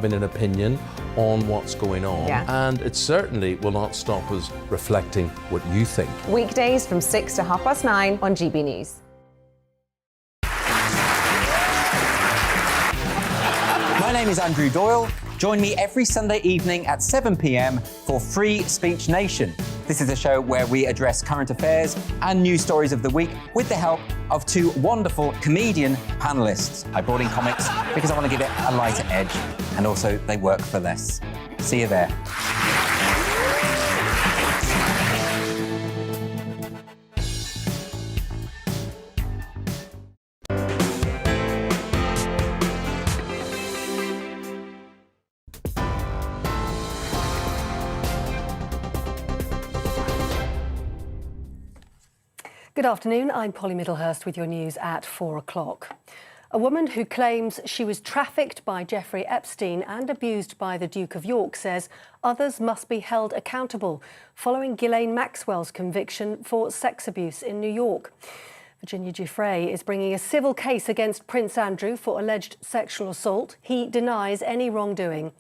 having an opinion on what's going on, Yeah. and it certainly will not stop us reflecting what you think. Weekdays from 6 to 9:30 on GB News. My name is Andrew Doyle. Join me every Sunday evening at 7 p.m. for Free Speech Nation. This is a show where we address current affairs and news stories of the week with the help of two wonderful comedian panellists. I brought in comics because I want to give it a lighter edge, and also they work for less. See you there. Good afternoon, I'm Polly Middlehurst with your news at 4 o'clock. A woman who claims she was trafficked by Jeffrey Epstein and abused by the Duke of York says others must be held accountable following Ghislaine Maxwell's conviction for sex abuse in New York. Virginia Giuffre is bringing a civil case against Prince Andrew for alleged sexual assault. He denies any wrongdoing.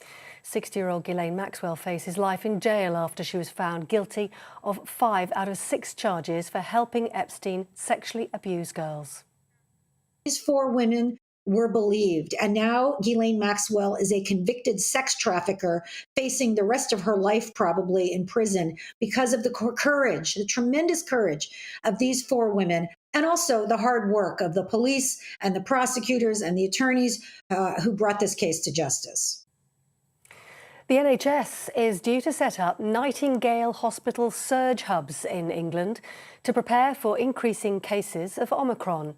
60-year-old Ghislaine Maxwell faces life in jail after she was found guilty of 5 out of 6 charges for helping Epstein sexually abuse girls. These 4 women were believed, and now Ghislaine Maxwell is a convicted sex trafficker facing the rest of her life probably in prison because of the courage, the tremendous courage of these 4 women, and also the hard work of the police and the prosecutors and the attorneys who brought this case to justice. The NHS is due to set up Nightingale Hospital surge hubs in England to prepare for increasing cases of Omicron.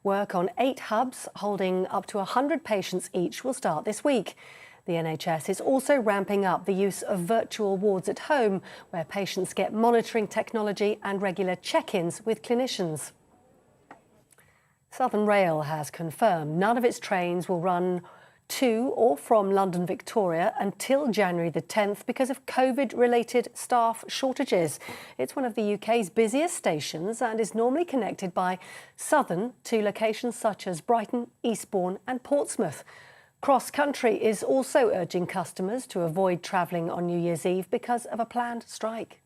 Work on 8 hubs holding up to 100 patients each will start this week. The NHS is also ramping up the use of virtual wards at home, where patients get monitoring technology and regular check-ins with clinicians. Southern Rail has confirmed none of its trains will run to or from London Victoria until January the 10th because of COVID-related staff shortages. It's one of the UK's busiest stations and is normally connected by Southern to locations such as Brighton, Eastbourne and Portsmouth. Cross Country is also urging customers to avoid travelling on New Year's Eve because of a planned strike.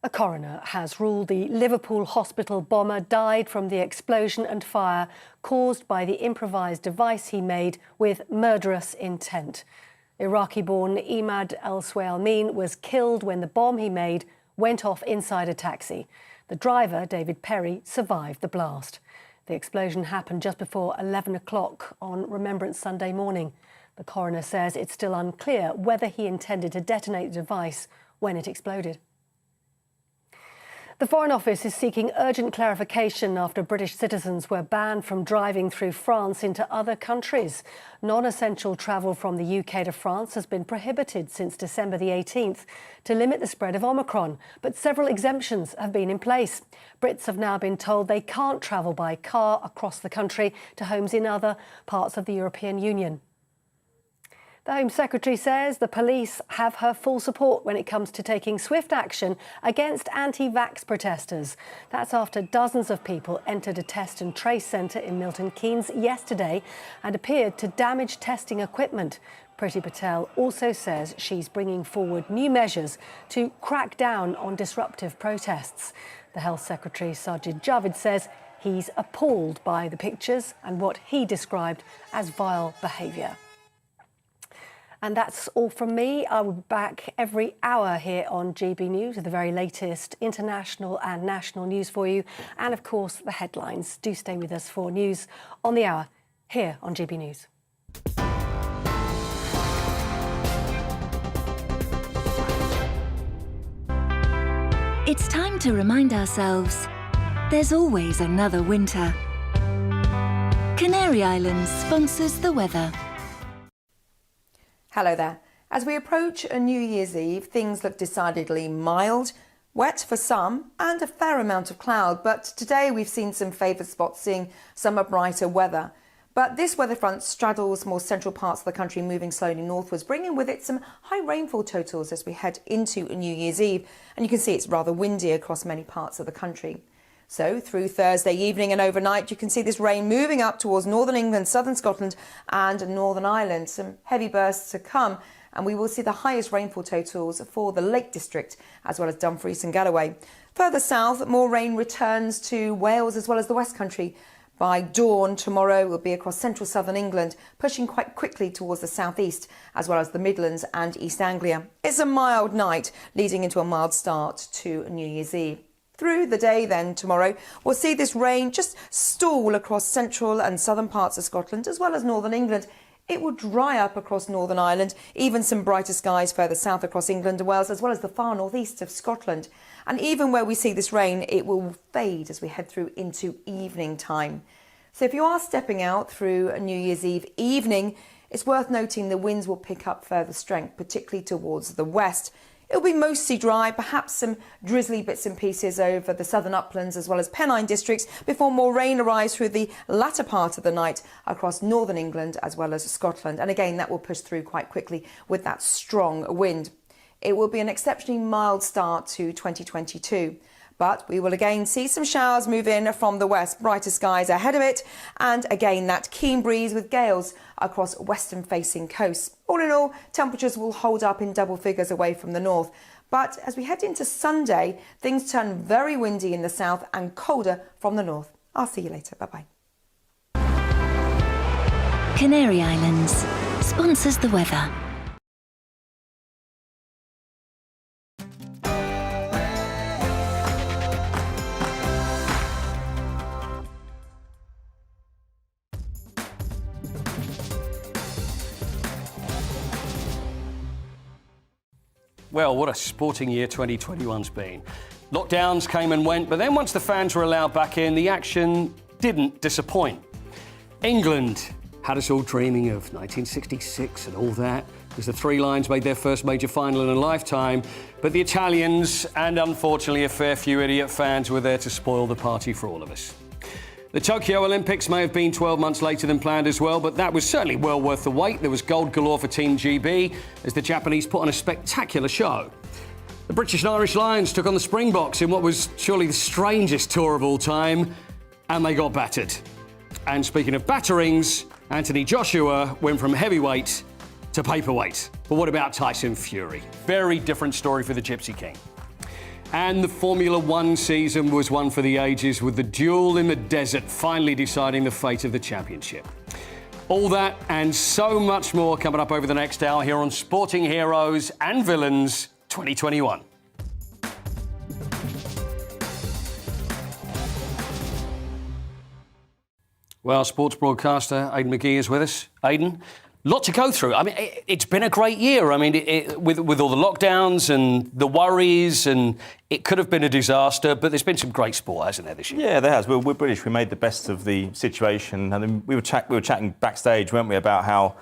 A coroner has ruled the Liverpool hospital bomber died from the explosion and fire caused by the improvised device he made with murderous intent. Iraqi-born Imad El-Swayalmin was killed when the bomb he made went off inside a taxi. The driver, David Perry, survived the blast. The explosion happened just before 11 o'clock on Remembrance Sunday morning. The coroner says it's still unclear whether he intended to detonate the device when it exploded. The Foreign Office is seeking urgent clarification after British citizens were banned from driving through France into other countries. Non-essential travel from the UK to France has been prohibited since December the 18th to limit the spread of Omicron, but several exemptions have been in place. Brits have now been told they can't travel by car across the country to homes in other parts of the European Union. The Home Secretary says the police have her full support when it comes to taking swift action against anti-vax protesters. That's after dozens of people entered a test and trace centre in Milton Keynes yesterday and appeared to damage testing equipment. Priti Patel also says she's bringing forward new measures to crack down on disruptive protests. The Health Secretary, Sajid Javid, says he's appalled by the pictures and what he described as vile behaviour. And that's all from me. I'll be back every hour here on GB News with the very latest international and national news for you. And of course, the headlines. Do stay with us for news on the hour here on GB News. It's time to remind ourselves there's always another winter. Canary Islands sponsors the weather. Hello there. As we approach a New Year's Eve, things look decidedly mild, wet for some and a fair amount of cloud. But today we've seen some favoured spots seeing summer brighter weather. But this weather front straddles more central parts of the country, moving slowly northwards, bringing with it some high rainfall totals as we head into a New Year's Eve. And you can see it's rather windy across many parts of the country. So through Thursday evening and overnight, you can see this rain moving up towards northern England, southern Scotland and Northern Ireland. Some heavy bursts to come, and we will see the highest rainfall totals for the Lake District as well as Dumfries and Galloway. Further south, more rain returns to Wales as well as the West Country. By dawn tomorrow, it will be across central southern England, pushing quite quickly towards the southeast, as well as the Midlands and East Anglia. It's a mild night, leading into a mild start to New Year's Eve. Through the day then tomorrow, we'll see this rain just stall across central and southern parts of Scotland, as well as northern England. It will dry up across Northern Ireland, even some brighter skies further south across England and Wales, as well as the far northeast of Scotland. And even where we see this rain, it will fade as we head through into evening time. So if you are stepping out through a New Year's Eve evening, it's worth noting the winds will pick up further strength, particularly towards the west. It'll be mostly dry, perhaps some drizzly bits and pieces over the southern uplands as well as Pennine districts before more rain arrives through the latter part of the night across northern England as well as Scotland. And again, that will push through quite quickly with that strong wind. It will be an exceptionally mild start to 2022. But we will again see some showers move in from the west, brighter skies ahead of it, and again that keen breeze with gales across western facing coasts. All in all, temperatures will hold up in double figures away from the north. But as we head into Sunday, things turn very windy in the south and colder from the north. I'll see you later. Bye-bye. Canary Islands sponsors the weather. Well, what a sporting year 2021's been. Lockdowns came and went, but then once the fans were allowed back in, the action didn't disappoint. England had us all dreaming of 1966 and all that, as the Three Lions made their first major final in a lifetime. But the Italians, and unfortunately a fair few idiot fans, were there to spoil the party for all of us. The Tokyo Olympics may have been 12 months later than planned as well, but that was certainly well worth the wait. There was gold galore for Team GB as the Japanese put on a spectacular show. The British and Irish Lions took on the Springboks in what was surely the strangest tour of all time, and they got battered. And speaking of batterings, Anthony Joshua went from heavyweight to paperweight. But what about Tyson Fury? Very different story for the Gypsy King. And the Formula One season was one for the ages, with the duel in the desert finally deciding the fate of the championship. All that and so much more coming up over the next hour here on Sporting Heroes and Villains 2021. Well, sports broadcaster Aidan McGee is with us. Aidan, lot to go through. I mean, it's been a great year. I mean, with all the lockdowns and the worries, and it could have been a disaster, but there's been some great sport, hasn't there, this year? Yeah, there has. We're British. We made the best of the situation. And then we were chatting backstage, weren't we, about how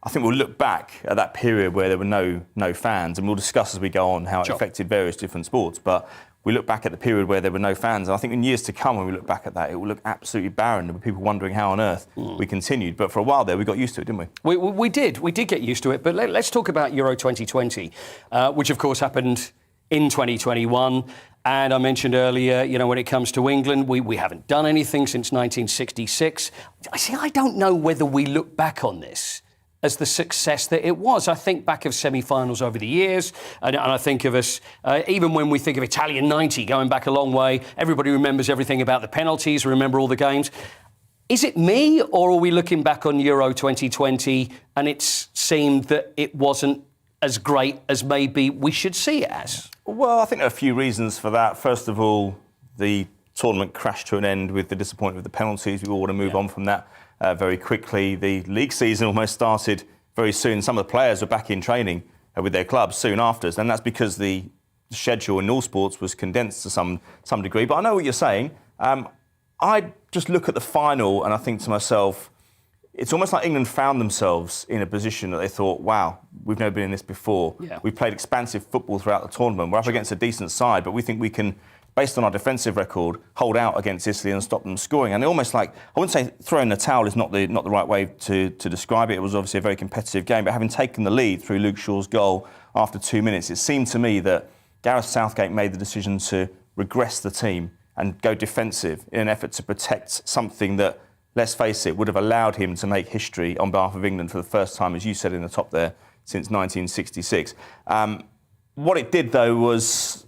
I think we'll look back at that period where there were no fans, and we'll discuss as we go on how it affected various different sports. But we look back at the period where there were no fans, and I think in years to come, when we look back at that, it will look absolutely barren. There were people wondering how on earth we continued. But for a while there, we got used to it, didn't we? We did get used to it. But let's talk about Euro 2020, which of course happened in 2021. And I mentioned earlier, you know, when it comes to England, we haven't done anything since 1966. I don't know whether we look back on this as the success that it was. I think back of semi-finals over the years, and I think of us, even when we think of Italian 90, going back a long way, everybody remembers everything about the penalties, remember all the games. Is it me, or are we looking back on Euro 2020 and it's seemed that it wasn't as great as maybe we should see it as? Well, I think there are a few reasons for that. First of all, the tournament crashed to an end with the disappointment of the penalties. We all want to move on from that very quickly. The league season almost started very soon. Some of the players were back in training with their clubs soon after, and that's because the schedule in all sports was condensed to some degree. But I know what you're saying. I just look at the final and I think to myself, it's almost like England found themselves in a position that they thought, wow, we've never been in this before. Yeah. We've played expansive football throughout the tournament. We're up against a decent side, but we think we can, based on our defensive record, hold out against Italy and stop them scoring. And almost like, I wouldn't say throwing the towel is not the right way to describe it. It was obviously a very competitive game, but having taken the lead through Luke Shaw's goal after 2 minutes, it seemed to me that Gareth Southgate made the decision to regress the team and go defensive in an effort to protect something that, let's face it, would have allowed him to make history on behalf of England for the first time, as you said in the top there, since 1966. What it did, though, was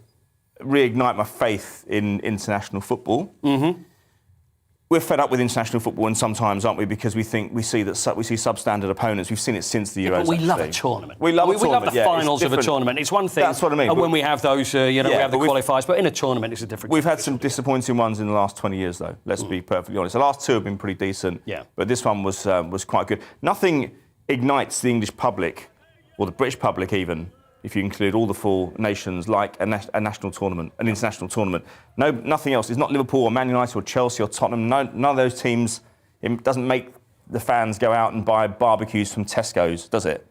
reignite my faith in international football. Mm-hmm. We're fed up with international football, and sometimes, aren't we? Because we see substandard opponents. We've seen it since the Euros. But we love a tournament. We love the finals of a tournament. It's one thing. That's what I mean. When we have those, we have the qualifiers, but in a tournament, it's a different. We've had some disappointing ones in the last 20 years, though. Let's be perfectly honest. The last two have been pretty decent. Yeah. But this one was quite good. Nothing ignites the English public, or the British public even, if you include all the four nations, like a national tournament, an international tournament. No, nothing else. It's not Liverpool or Man United or Chelsea or Tottenham. None of those teams. It doesn't make the fans go out and buy barbecues from Tesco's, does it?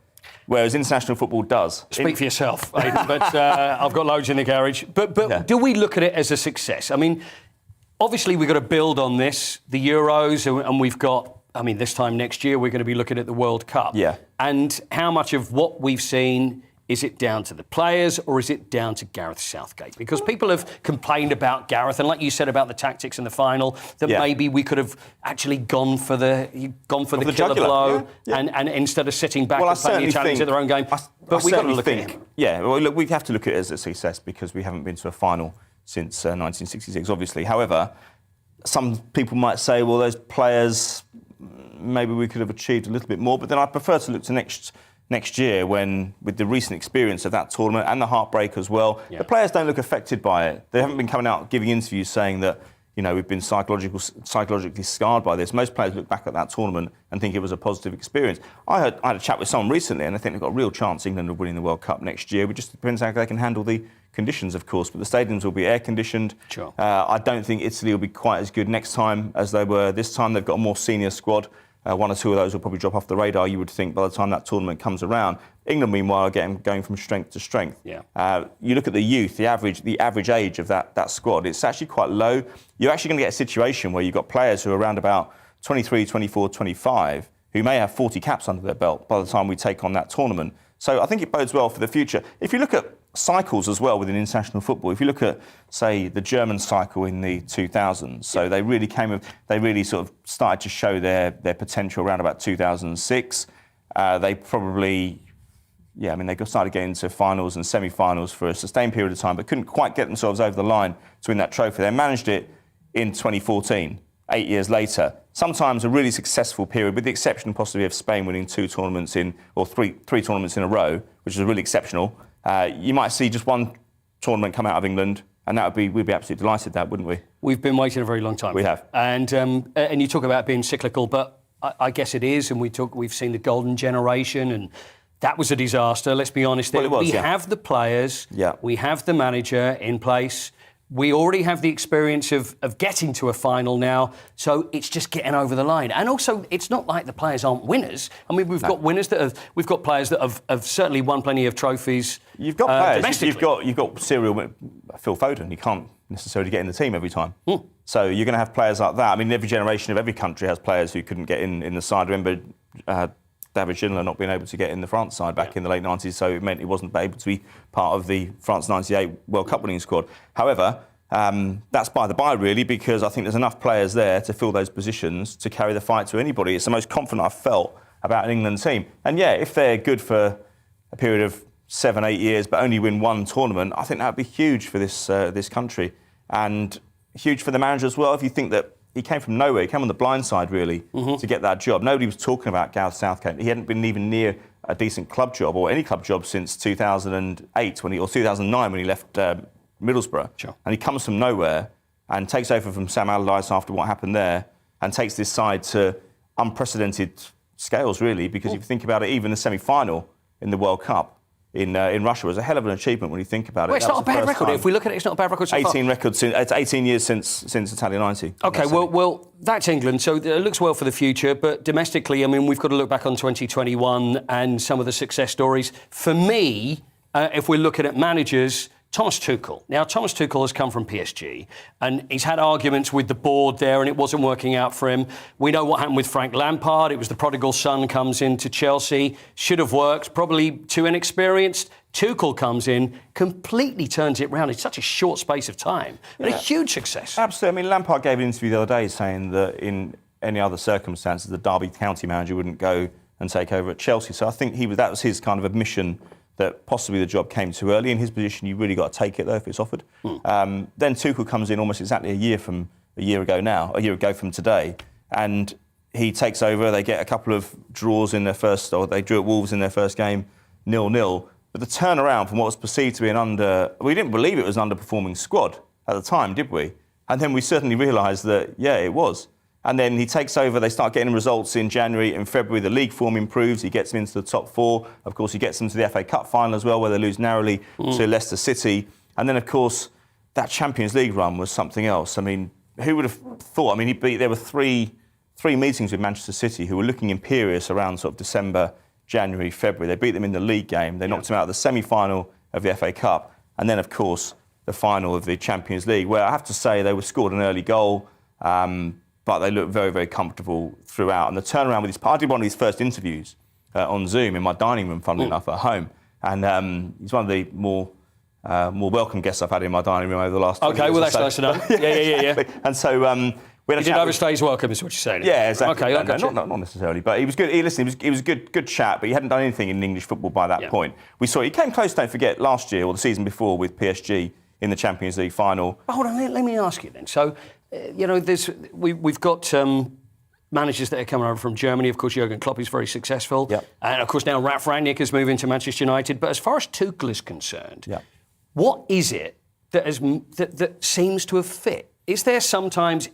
Whereas international football does. Speak for yourself, Aidan, but I've got loads in the garage. But do we look at it as a success? I mean, obviously we've got to build on this, the Euros, and we've got, this time next year we're going to be looking at the World Cup. Yeah. And how much of what we've seen, is it down to the players or is it down to Gareth Southgate? Because people have complained about Gareth, and like you said about the tactics in the final, that maybe we could have actually gone for the killer blow and instead of sitting back and playing the Italians at their own game. But we've got to look at it. Yeah, well, look, we have to look at it as a success because we haven't been to a final since 1966, obviously. However, some people might say, well, those players, maybe we could have achieved a little bit more. But then I prefer to look to next year when, with the recent experience of that tournament and the heartbreak as well, the players don't look affected by it. They haven't been coming out giving interviews saying that, we've been psychologically scarred by this. Most players look back at that tournament and think it was a positive experience. I had a chat with someone recently, and I think they've got a real chance, England, of winning the World Cup next year. It just depends how they can handle the conditions, of course. But the stadiums will be air-conditioned. Sure. I don't think Italy will be quite as good next time as they were this time. They've got a more senior squad. One or two of those will probably drop off the radar, you would think, by the time that tournament comes around. England, meanwhile, are going from strength to strength. Yeah. You look at the youth, the average age of that squad, it's actually quite low. You're actually going to get a situation where you've got players who are around about 23, 24, 25, who may have 40 caps under their belt by the time we take on that tournament. So I think it bodes well for the future. If you look at cycles as well within international football, if you look at, say, the German cycle in the 2000s, so they really sort of started to show their potential around about 2006. They probably, they started getting into finals and semi-finals for a sustained period of time, but couldn't quite get themselves over the line to win that trophy. They managed it in 2014, 8 years later. Sometimes a really successful period, with the exception possibly of Spain winning three tournaments in a row, which is really exceptional. You might see just one tournament come out of England, and we'd be absolutely delighted with that, wouldn't we? We've been waiting a very long time. We have. And you talk about being cyclical, but I guess it is. And we've seen the golden generation, and that was a disaster. Let's be honest. Well, it was, we have the players. Yeah. We have the manager in place. We already have the experience of getting to a final now, so it's just getting over the line. And also, it's not like the players aren't winners. I mean, we've got players that have certainly won plenty of trophies. You've got players. You've got serial Phil Foden. You can't necessarily get in the team every time. So you're going to have players like that. I mean, every generation of every country has players who couldn't get in the side. Remember David Schindler not being able to get in the France side back in the late 90s, so it meant he wasn't able to be part of the France 98 World Cup winning squad. However, that's by the by, really, because I think there's enough players there to fill those positions to carry the fight to anybody. It's the most confident I've felt about an England team. And if they're good for a period of 7-8 years but only win one tournament, I think that would be huge for this country, and huge for the manager as well. If you think that he came from nowhere, he came on the blind side, really, to get that job. Nobody was talking about Gareth Southgate. He hadn't been even near a decent club job or any club job since 2008 or 2009 when he left Middlesbrough. Sure. And he comes from nowhere and takes over from Sam Allardyce after what happened there, and takes this side to unprecedented scales, really, because if you think about it, even the semi-final in the World Cup in Russia was a hell of an achievement when you think about it. Well, it's not a bad record. If we look at it, it's not a bad record so far. 18 records. It's 18 years since Italia 90. OK, well, that's England, so it looks well for the future. But domestically, I mean, we've got to look back on 2021 and some of the success stories. For me, if we're looking at managers, Thomas Tuchel. Now, Thomas Tuchel has come from PSG, and he's had arguments with the board there, and it wasn't working out for him. We know what happened with Frank Lampard. It was the prodigal son comes into Chelsea. Should have worked. Probably too inexperienced. Tuchel comes in, completely turns it round in such a short space of time. And a huge success. Absolutely. I mean, Lampard gave an interview the other day saying that in any other circumstances, the Derby County manager wouldn't go and take over at Chelsea. So I think that was his kind of admission that possibly the job came too early. In his position, you really got to take it, though, if it's offered. Then Tuchel comes in almost exactly a year ago from today, and he takes over. They get a couple of draws in their first, or they drew at Wolves in their first game, 0-0. But the turnaround from what was perceived to be we didn't believe it was an underperforming squad at the time, did we? And then we certainly realised that, yeah, it was. And then he takes over, they start getting results in January and February, the league form improves, he gets them into the top 4. Of course, he gets them to the FA Cup final as well, where they lose narrowly to Leicester City. And then, of course, that Champions League run was something else. I mean, who would have thought? I mean, there were three meetings with Manchester City who were looking imperious around sort of December, January, February. They beat them in the league game. They knocked them out of the semi-final of the FA Cup. And then, of course, the final of the Champions League, where I have to say they scored an early goal, but they looked very, very comfortable throughout. And the turnaround with I did one of his first interviews on Zoom in my dining room, funnily enough, at home. And he's one of the more welcome guests I've had in my dining room over the last 20 years. OK, well, that's nice to know. Yeah. And so... he did overstay his welcome, is what you're saying. Yeah, exactly. OK, not necessarily, but he was good. It was a good chat, but he hadn't done anything in English football by that point. We saw he came close, don't forget, last year or the season before with PSG in the Champions League final. But hold on, let me ask you then. So, we've got managers that are coming over from Germany. Of course, Jurgen Klopp is very successful. Yep. And, of course, now Ralf Rangnick is moving to Manchester United. But as far as Tuchel is concerned, what is it that seems to have fit? Is there sometimes...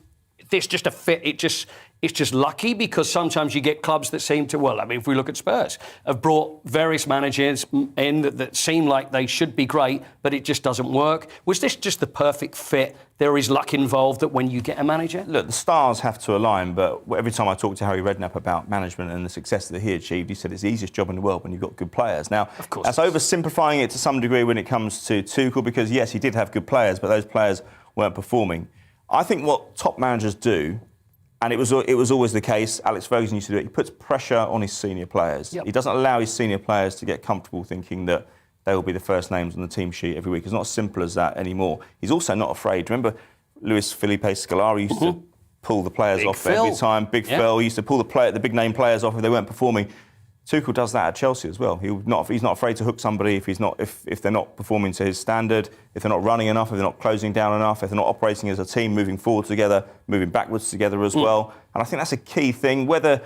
This just a fit. It's just lucky because sometimes you get clubs that seem to. Well, I mean, if we look at Spurs, have brought various managers in that seem like they should be great, but it just doesn't work. Was this just the perfect fit? There is luck involved that when you get a manager. Look, the stars have to align. But every time I talk to Harry Redknapp about management and the success that he achieved, he said it's the easiest job in the world when you've got good players. Now, of course, that's oversimplifying it to some degree when it comes to Tuchel because yes, he did have good players, but those players weren't performing. I think what top managers do, and it was always the case, Alex Ferguson used to do it, he puts pressure on his senior players. He doesn't allow his senior players to get comfortable thinking that they will be the first names on the team sheet every week. It's not as simple as that anymore. He's also not afraid. Remember, Luis Felipe Scolari used to pull the players off every time. Big Phil, he used to pull the big name players off if they weren't performing. Tuchel does that at Chelsea as well. He's not afraid to hook somebody if they're not performing to his standard, if they're not running enough, if they're not closing down enough, if they're not operating as a team, moving forward together, moving backwards together as well. And I think that's a key thing. Whether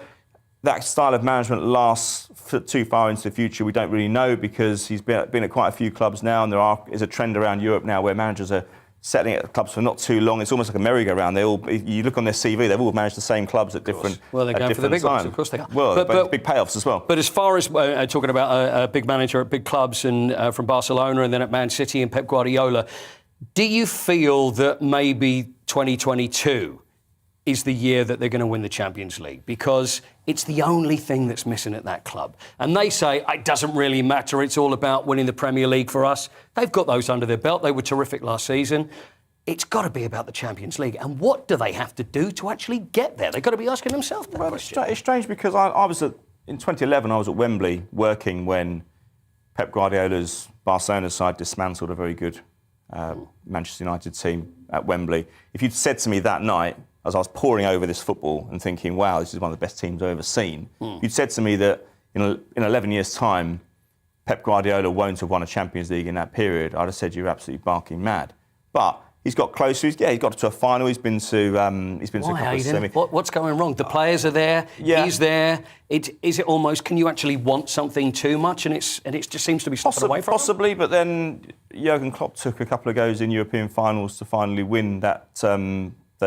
that style of management lasts too far into the future, we don't really know because he's been at quite a few clubs now, and there is a trend around Europe now where managers are settling at clubs for not too long. It's almost like a merry-go-round. You look on their CV, they've all managed the same clubs at different times. Well, they're going for the big ones, of course they are. Well, but big payoffs as well. But as far as talking about a big manager at big clubs and from Barcelona and then at Man City and Pep Guardiola, do you feel that maybe 2022 is the year that they're going to win the Champions League? Because it's the only thing that's missing at that club. And they say, it doesn't really matter, it's all about winning the Premier League for us. They've got those under their belt. They were terrific last season. It's got to be about the Champions League. And what do they have to do to actually get there? They've got to be asking themselves that question. It's strange because I was in 2011, I was at Wembley working when Pep Guardiola's Barcelona side dismantled a very good Manchester United team at Wembley. If you'd said to me that night, as I was poring over this football and thinking, wow, this is one of the best teams I've ever seen, you'd said to me that in 11 years' time, Pep Guardiola won't have won a Champions League in that period, I'd have said you're absolutely barking mad. But he's got close. He got to a final. He's been to a couple of semi. What's going wrong? The players are there. He's there. Is it almost? Can you actually want something too much? And it just seems to be stopping away from possibly. But then Jurgen Klopp took a couple of goes in European finals to finally win that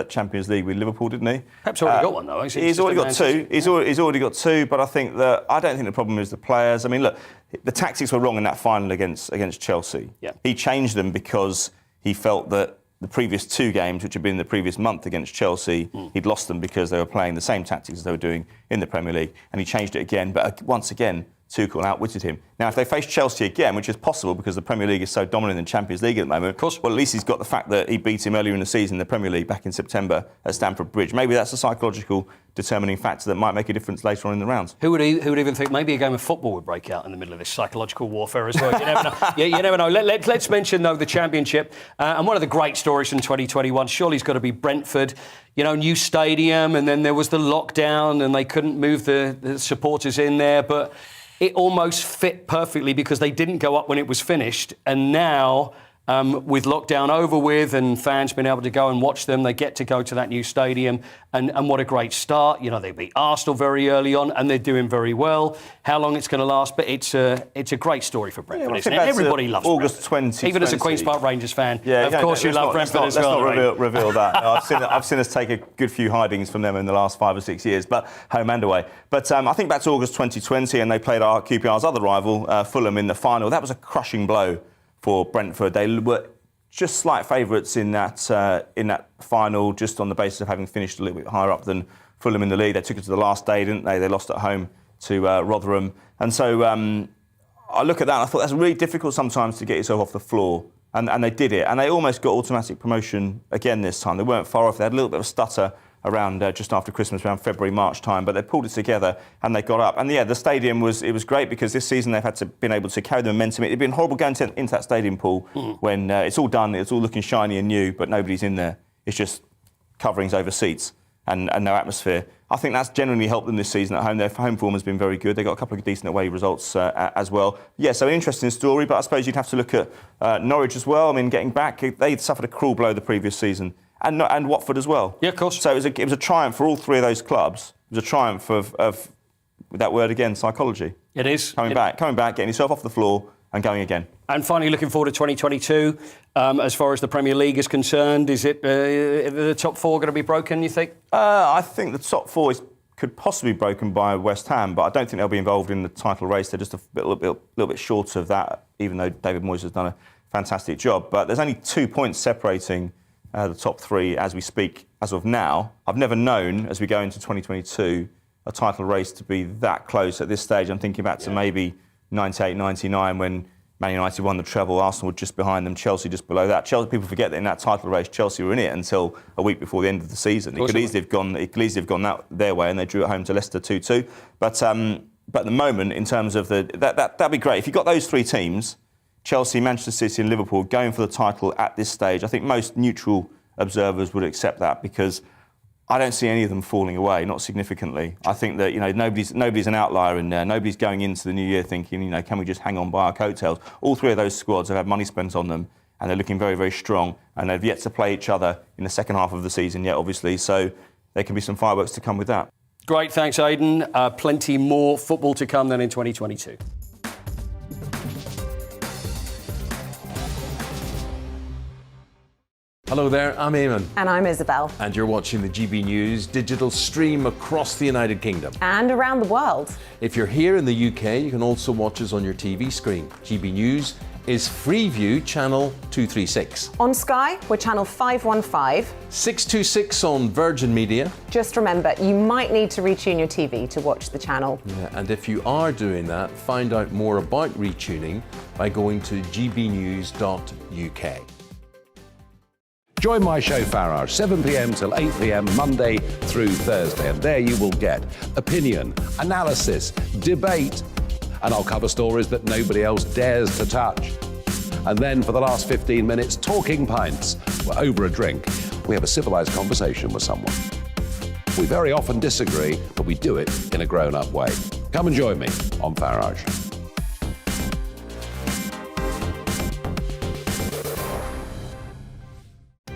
Champions League with Liverpool, didn't he? Pep's already got one though. He's already got two. He's already got two. But I don't think the problem is the players. I mean, look, the tactics were wrong in that final against Chelsea. Yeah. He changed them because he felt that the previous two games, which had been the previous month against Chelsea, he'd lost them because they were playing the same tactics as they were doing in the Premier League, and he changed it again. But once again, Tuchel outwitted him. Now, if they face Chelsea again, which is possible because the Premier League is so dominant in the Champions League at the moment, of course, well, at least he's got the fact that he beat him earlier in the season in the Premier League back in September at Stamford Bridge. Maybe that's a psychological determining factor that might make a difference later on in the rounds. Who would even think maybe a game of football would break out in the middle of this psychological warfare as well? You never know. You never know. Let's mention, though, the Championship. And one of the great stories from 2021 surely has got to be Brentford. You know, new stadium, and then there was the lockdown and they couldn't move the supporters in there. But it almost fit perfectly because they didn't go up when it was finished. And now, with lockdown over with and fans being able to go and watch them, they get to go to that new stadium. And what a great start. You know, they beat Arsenal very early on and they're doing very well. How long it's going to last, but it's a great story for Brentford, isn't it? Everybody loves August Brentford. 2020. Even as a Queen's Park Rangers fan, of course you love Brentford as well. Let's not reveal that. No, I've seen us take a good few hidings from them in the last 5 or 6 years, but home and away. But I think back to August 2020 and they played our QPR's other rival, Fulham, in the final. That was a crushing blow for Brentford. They were just slight favourites in that final, just on the basis of having finished a little bit higher up than Fulham in the league. They took it to the last day, didn't they? They lost at home to Rotherham. And so I look at that and I thought that's really difficult sometimes to get yourself off the floor. And they did it. And they almost got automatic promotion again this time. They weren't far off. They had a little bit of a stutter around just after Christmas, around February, March time, but they pulled it together and they got up. And yeah, the stadium was great because this season they've been able to carry the momentum. It'd been horrible going into that stadium, Paul, when it's all done, it's all looking shiny and new, but nobody's in there. It's just coverings over seats and no atmosphere. I think that's generally helped them this season at home. Their home form has been very good. They got a couple of decent away results as well. Yeah, so an interesting story, but I suppose you'd have to look at Norwich as well. I mean, getting back, they'd suffered a cruel blow the previous season. And Watford as well. Yeah, of course. So it was a triumph for all three of those clubs. It was a triumph of with that word again, psychology. It is. Coming back, getting yourself off the floor and going again. And finally, looking forward to 2022, as far as the Premier League is concerned, is it the top four going to be broken, you think? I think the top four could possibly be broken by West Ham, but I don't think they'll be involved in the title race. They're just a little bit short of that, even though David Moyes has done a fantastic job. But there's only 2 points separating the top three as we speak, as of now. I've never known, as we go into 2022, a title race to be that close at this stage. I'm thinking back to maybe 98, 99 when Man United won the treble, Arsenal were just behind them, Chelsea just below that. People forget that in that title race, Chelsea were in it until a week before the end of the season. It could easily have gone their way, and they drew at home to Leicester 2-2. But at the moment, in terms of that'd be great. If you got those three teams, Chelsea, Manchester City and Liverpool, going for the title at this stage, I think most neutral observers would accept that because I don't see any of them falling away, not significantly. I think that nobody's an outlier in there. Nobody's going into the new year thinking, can we just hang on by our coattails? All three of those squads have had money spent on them and they're looking very, very strong. And they've yet to play each other in the second half of the season yet, obviously. So there can be some fireworks to come with that. Great, thanks, Aidan. Plenty more football to come then in 2022. Hello there, I'm Eamon. And I'm Isabel. And you're watching the GB News digital stream across the United Kingdom. And around the world. If you're here in the UK, you can also watch us on your TV screen. GB News is Freeview channel 236. On Sky, we're channel 515. 626 on Virgin Media. Just remember, you might need to retune your TV to watch the channel. Yeah, and if you are doing that, find out more about retuning by going to gbnews.uk. Join my show Farage, 7 p.m. till 8 p.m. Monday through Thursday, and there you will get opinion, analysis, debate, and I'll cover stories that nobody else dares to touch. And then for the last 15 minutes, talking pints. We're over a drink. We have a civilised conversation with someone. We very often disagree, but we do it in a grown-up way. Come and join me on Farage.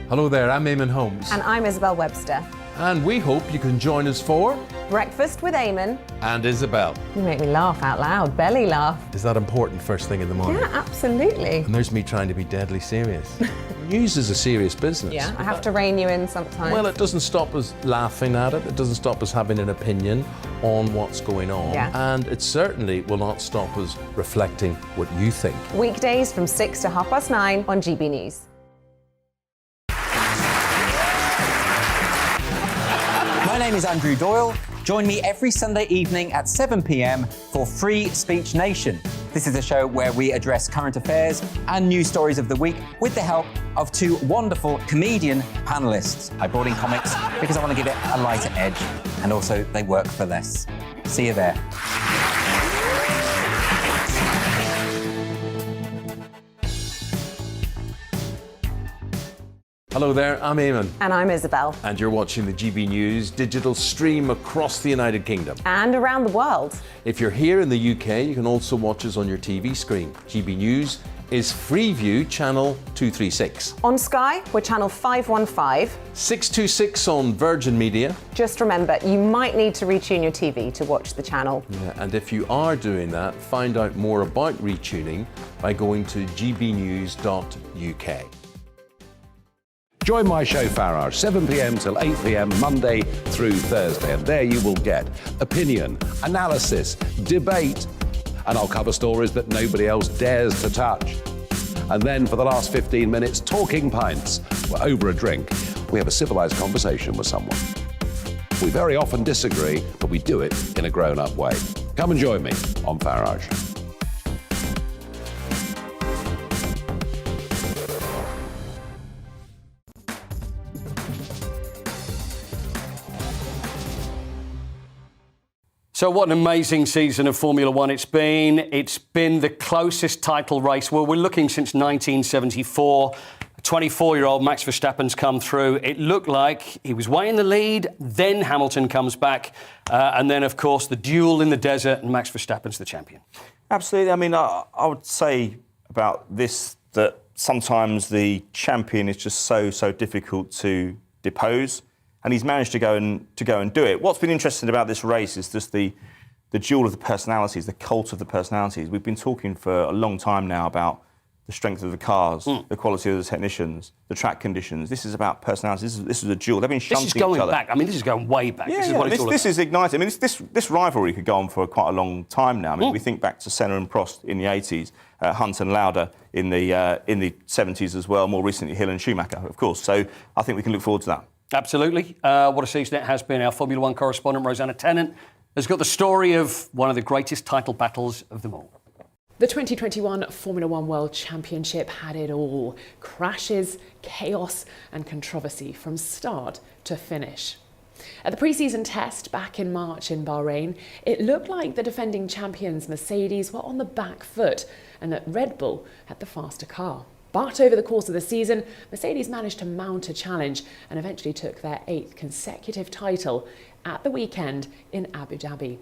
Hello there, I'm Eamon Holmes. And I'm Isabel Webster. And we hope you can join us for Breakfast with Eamon. And Isabel. You make me laugh out loud, belly laugh. Is that important first thing in the morning? Yeah, absolutely. And there's me trying to be deadly serious. News is a serious business. Yeah, I have to rein you in sometimes. Well, it doesn't stop us laughing at it. It doesn't stop us having an opinion on what's going on. Yeah. And it certainly will not stop us reflecting what you think. Weekdays from 6 to 9:30 on GB News. My name is Andrew Doyle. Join me every Sunday evening at 7 p.m. for Free Speech Nation. This is a show where we address current affairs and news stories of the week with the help of two wonderful comedian panellists. I brought in comics because I want to give it a lighter edge, and also they work for less. See you there. Hello there, I'm Eamon. And I'm Isabel. And you're watching the GB News digital stream across the United Kingdom. And around the world. If you're here in the UK, you can also watch us on your TV screen. GB News is Freeview channel 236. On Sky, we're channel 515. 626 on Virgin Media. Just remember, you might need to retune your TV to watch the channel. Yeah, and if you are doing that, find out more about retuning by going to gbnews.uk. Join my show Farage, 7 p.m. till 8 p.m. Monday through Thursday, and there you will get opinion, analysis, debate, and I'll cover stories that nobody else dares to touch. And then for the last 15 minutes, talking pints. We're over a drink. We have a civilised conversation with someone. We very often disagree, but we do it in a grown-up way. Come and join me on Farage. So what an amazing season of Formula One it's been. It's been the closest title race. Well, we're looking since 1974. 24-year-old Max Verstappen's come through. It looked like he was way in the lead, then Hamilton comes back, and then, of course, the duel in the desert, and Max Verstappen's the champion. Absolutely. I mean, I would say about this that sometimes the champion is just so difficult to depose. And he's managed to go and do it. What's been interesting about this race is just the duel of the personalities, the cult of the personalities. We've been talking for a long time now about the strength of the cars, the quality of the technicians, the track conditions. This is about personalities. This is a duel. They've been shunting each other. This is going back. I mean, this is going way back. Yeah, this is what it's all about. This is igniting. I mean, this rivalry could go on for quite a long time now. I mean, we think back to Senna and Prost in the 80s, Hunt and Lauda in the 70s as well. More recently, Hill and Schumacher, of course. So I think we can look forward to that. Absolutely. What a season it has been. Our Formula One correspondent, Rosanna Tennant, has got the story of one of the greatest title battles of them all. The 2021 Formula One World Championship had it all. Crashes, chaos and controversy from start to finish. At the pre-season test back in March in Bahrain, it looked like the defending champions Mercedes were on the back foot and that Red Bull had the faster car. But over the course of the season, Mercedes managed to mount a challenge and eventually took their 8th consecutive title at the weekend in Abu Dhabi.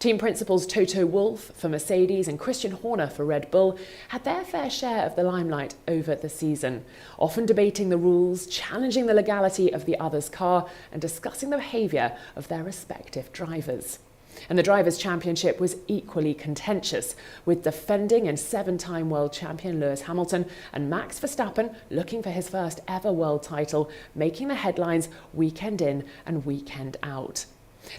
Team principals Toto Wolff for Mercedes and Christian Horner for Red Bull had their fair share of the limelight over the season, often debating the rules, challenging the legality of the other's car and discussing the behaviour of their respective drivers. And the Drivers' Championship was equally contentious, with defending and 7-time world champion Lewis Hamilton and Max Verstappen looking for his first ever world title, making the headlines weekend in and weekend out.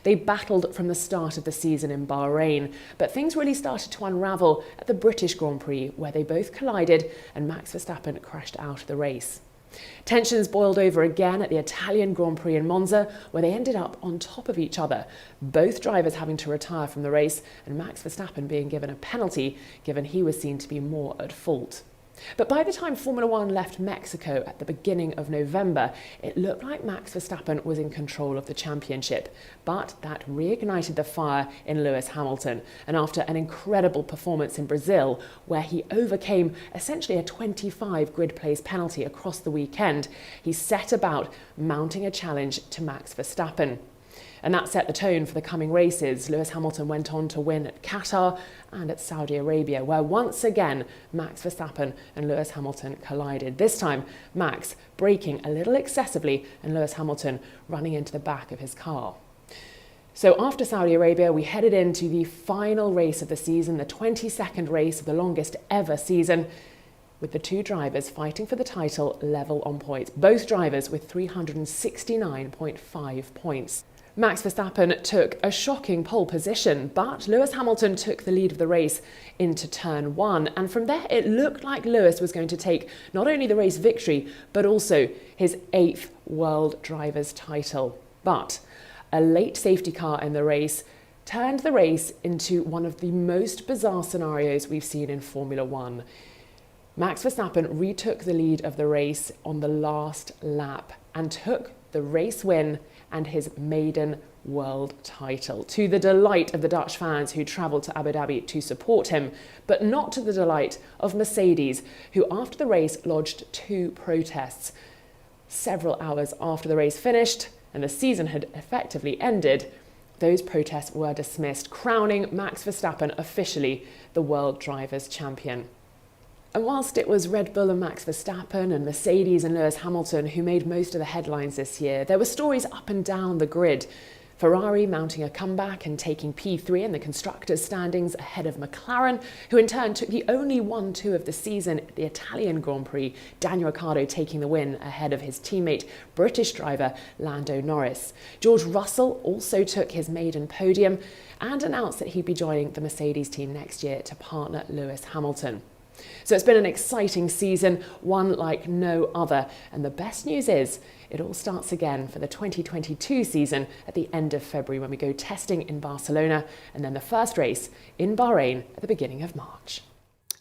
They battled from the start of the season in Bahrain, but things really started to unravel at the British Grand Prix, where they both collided and Max Verstappen crashed out of the race. Tensions boiled over again at the Italian Grand Prix in Monza, where they ended up on top of each other, both drivers having to retire from the race and Max Verstappen being given a penalty, given he was seen to be more at fault. But by the time Formula One left Mexico at the beginning of November, it looked like Max Verstappen was in control of the championship. But that reignited the fire in Lewis Hamilton. And after an incredible performance in Brazil, where he overcame essentially a 25 grid place penalty across the weekend, he set about mounting a challenge to Max Verstappen. And that set the tone for the coming races. Lewis Hamilton went on to win at Qatar and at Saudi Arabia, where once again Max Verstappen and Lewis Hamilton collided. This time, Max braking a little excessively and Lewis Hamilton running into the back of his car. So after Saudi Arabia, we headed into the final race of the season, the 22nd race of the longest ever season, with the two drivers fighting for the title level on points, both drivers with 369.5 points. Max Verstappen took a shocking pole position, but Lewis Hamilton took the lead of the race into turn 1. And from there, it looked like Lewis was going to take not only the race victory, but also his 8th World Drivers' title. But a late safety car in the race turned the race into one of the most bizarre scenarios we've seen in Formula One. Max Verstappen retook the lead of the race on the last lap and took the race win and his maiden world title, to the delight of the Dutch fans who travelled to Abu Dhabi to support him, but not to the delight of Mercedes, who after the race lodged 2 protests. Several hours after the race finished and the season had effectively ended, those protests were dismissed, crowning Max Verstappen officially the World Drivers' Champion. And whilst it was Red Bull and Max Verstappen and Mercedes and Lewis Hamilton who made most of the headlines this year, there were stories up and down the grid. Ferrari mounting a comeback and taking P3 in the constructors' standings ahead of McLaren, who in turn took the only 1-2 of the season at the Italian Grand Prix, Daniel Ricciardo taking the win ahead of his teammate, British driver Lando Norris. George Russell also took his maiden podium and announced that he'd be joining the Mercedes team next year to partner Lewis Hamilton. So it's been an exciting season, one like no other. And the best news is it all starts again for the 2022 season at the end of February when we go testing in Barcelona and then the first race in Bahrain at the beginning of March.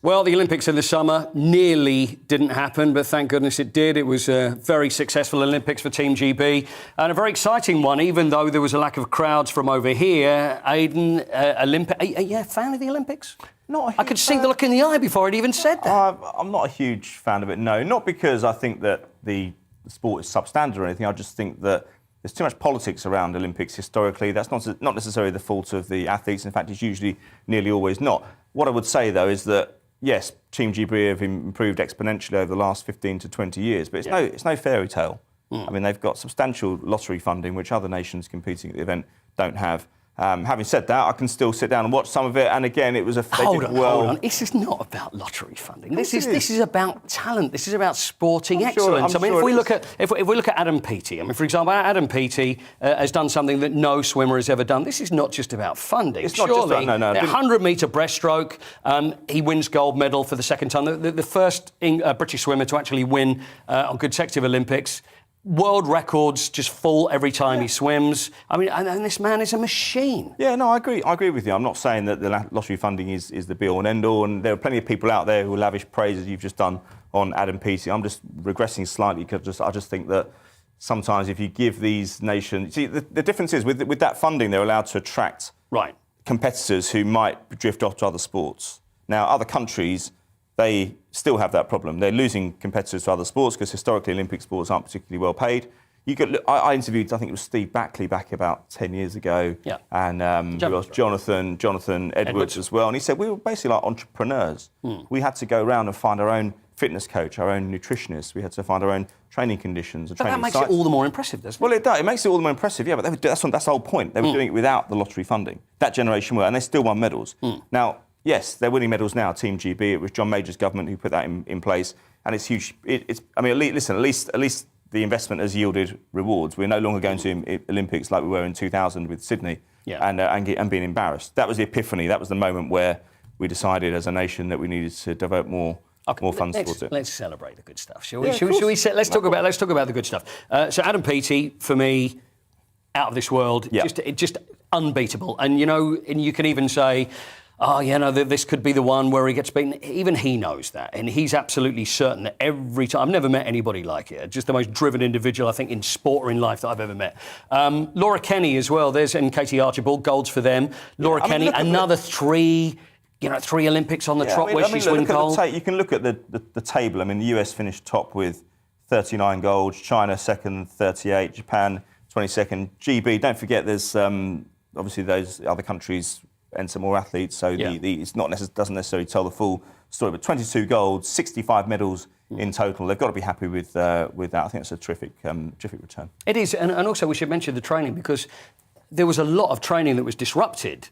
Well, the Olympics in the summer nearly didn't happen, but thank goodness it did. It was a very successful Olympics for Team GB and a very exciting one, even though there was a lack of crowds from over here. Aidan, are you a fan of the Olympics? Not I could see the look in the eye before I'd even said that. I'm not a huge fan of it, no. Not because I think that the sport is substandard or anything. I just think that there's too much politics around Olympics historically. That's not necessarily the fault of the athletes. In fact, it's usually nearly always not. What I would say, though, is that, yes, Team GB have improved exponentially over the last 15 to 20 years, but it's no fairy tale. I mean, they've got substantial lottery funding, which other nations competing at the event don't have. Having said that, I can still sit down and watch some of it. And again, it was a hold on. This is not about lottery funding. This is about talent. This is about sporting excellence. I mean, if we look at Adam Peaty, I mean, for example, Adam Peaty has done something that no swimmer has ever done. This is not just about funding. It's not just about, no. 100-metre breaststroke. He wins gold medal for the second time. The first British swimmer to actually win on consecutive Olympics. World records just fall every time he swims. I mean, and this man is a machine. Yeah, no, I agree with you. I'm not saying that the lottery funding is the be-all and end-all, and there are plenty of people out there who lavish praise, as you've just done, on Adam Peaty. I'm just regressing slightly because I just think that sometimes if you give these nations... See, the difference is with that funding, they're allowed to attract competitors who might drift off to other sports. Now, other countries... they still have that problem. They're losing competitors to other sports because historically Olympic sports aren't particularly well paid. I interviewed, I think it was Steve Backley back about 10 years ago, and Jonathan Edwards as well. And he said we were basically like entrepreneurs. We had to go around and find our own fitness coach, our own nutritionist. We had to find our own training conditions. But that makes it all the more impressive, doesn't it? Well, it does. It makes it all the more impressive, yeah, but that's the whole point. They were doing it without the lottery funding. That generation were, and they still won medals. Now, yes, they're winning medals now, Team GB. It was John Major's government who put that in place, and it's huge. I mean, at least the investment has yielded rewards. We're no longer going to Olympics like we were in 2000 with Sydney, and being embarrassed. That was the epiphany. That was the moment where we decided as a nation that we needed to devote more funds towards it. Let's celebrate the good stuff, shall we? Let's talk about the good stuff. So Adam Peaty, for me, out of this world, just unbeatable. And you can even say, this could be the one where he gets beaten. Even he knows that. And he's absolutely certain that every time... I've never met anybody like it. Just the most driven individual, I think, in sport or in life that I've ever met. Laura Kenny as well. And Katie Archibald, golds for them. Laura Kenny, another three Olympics on the trot where she's won gold. You can look at the table. I mean, the US finished top with 39 golds. China second, 38. Japan, 22nd. GB, don't forget there's obviously those other countries... enter more athletes, so it's doesn't necessarily tell the full story. But 22 golds, 65 medals in total. They've got to be happy with that. I think it's a terrific return. It is, and also we should mention the training because there was a lot of training that was disrupted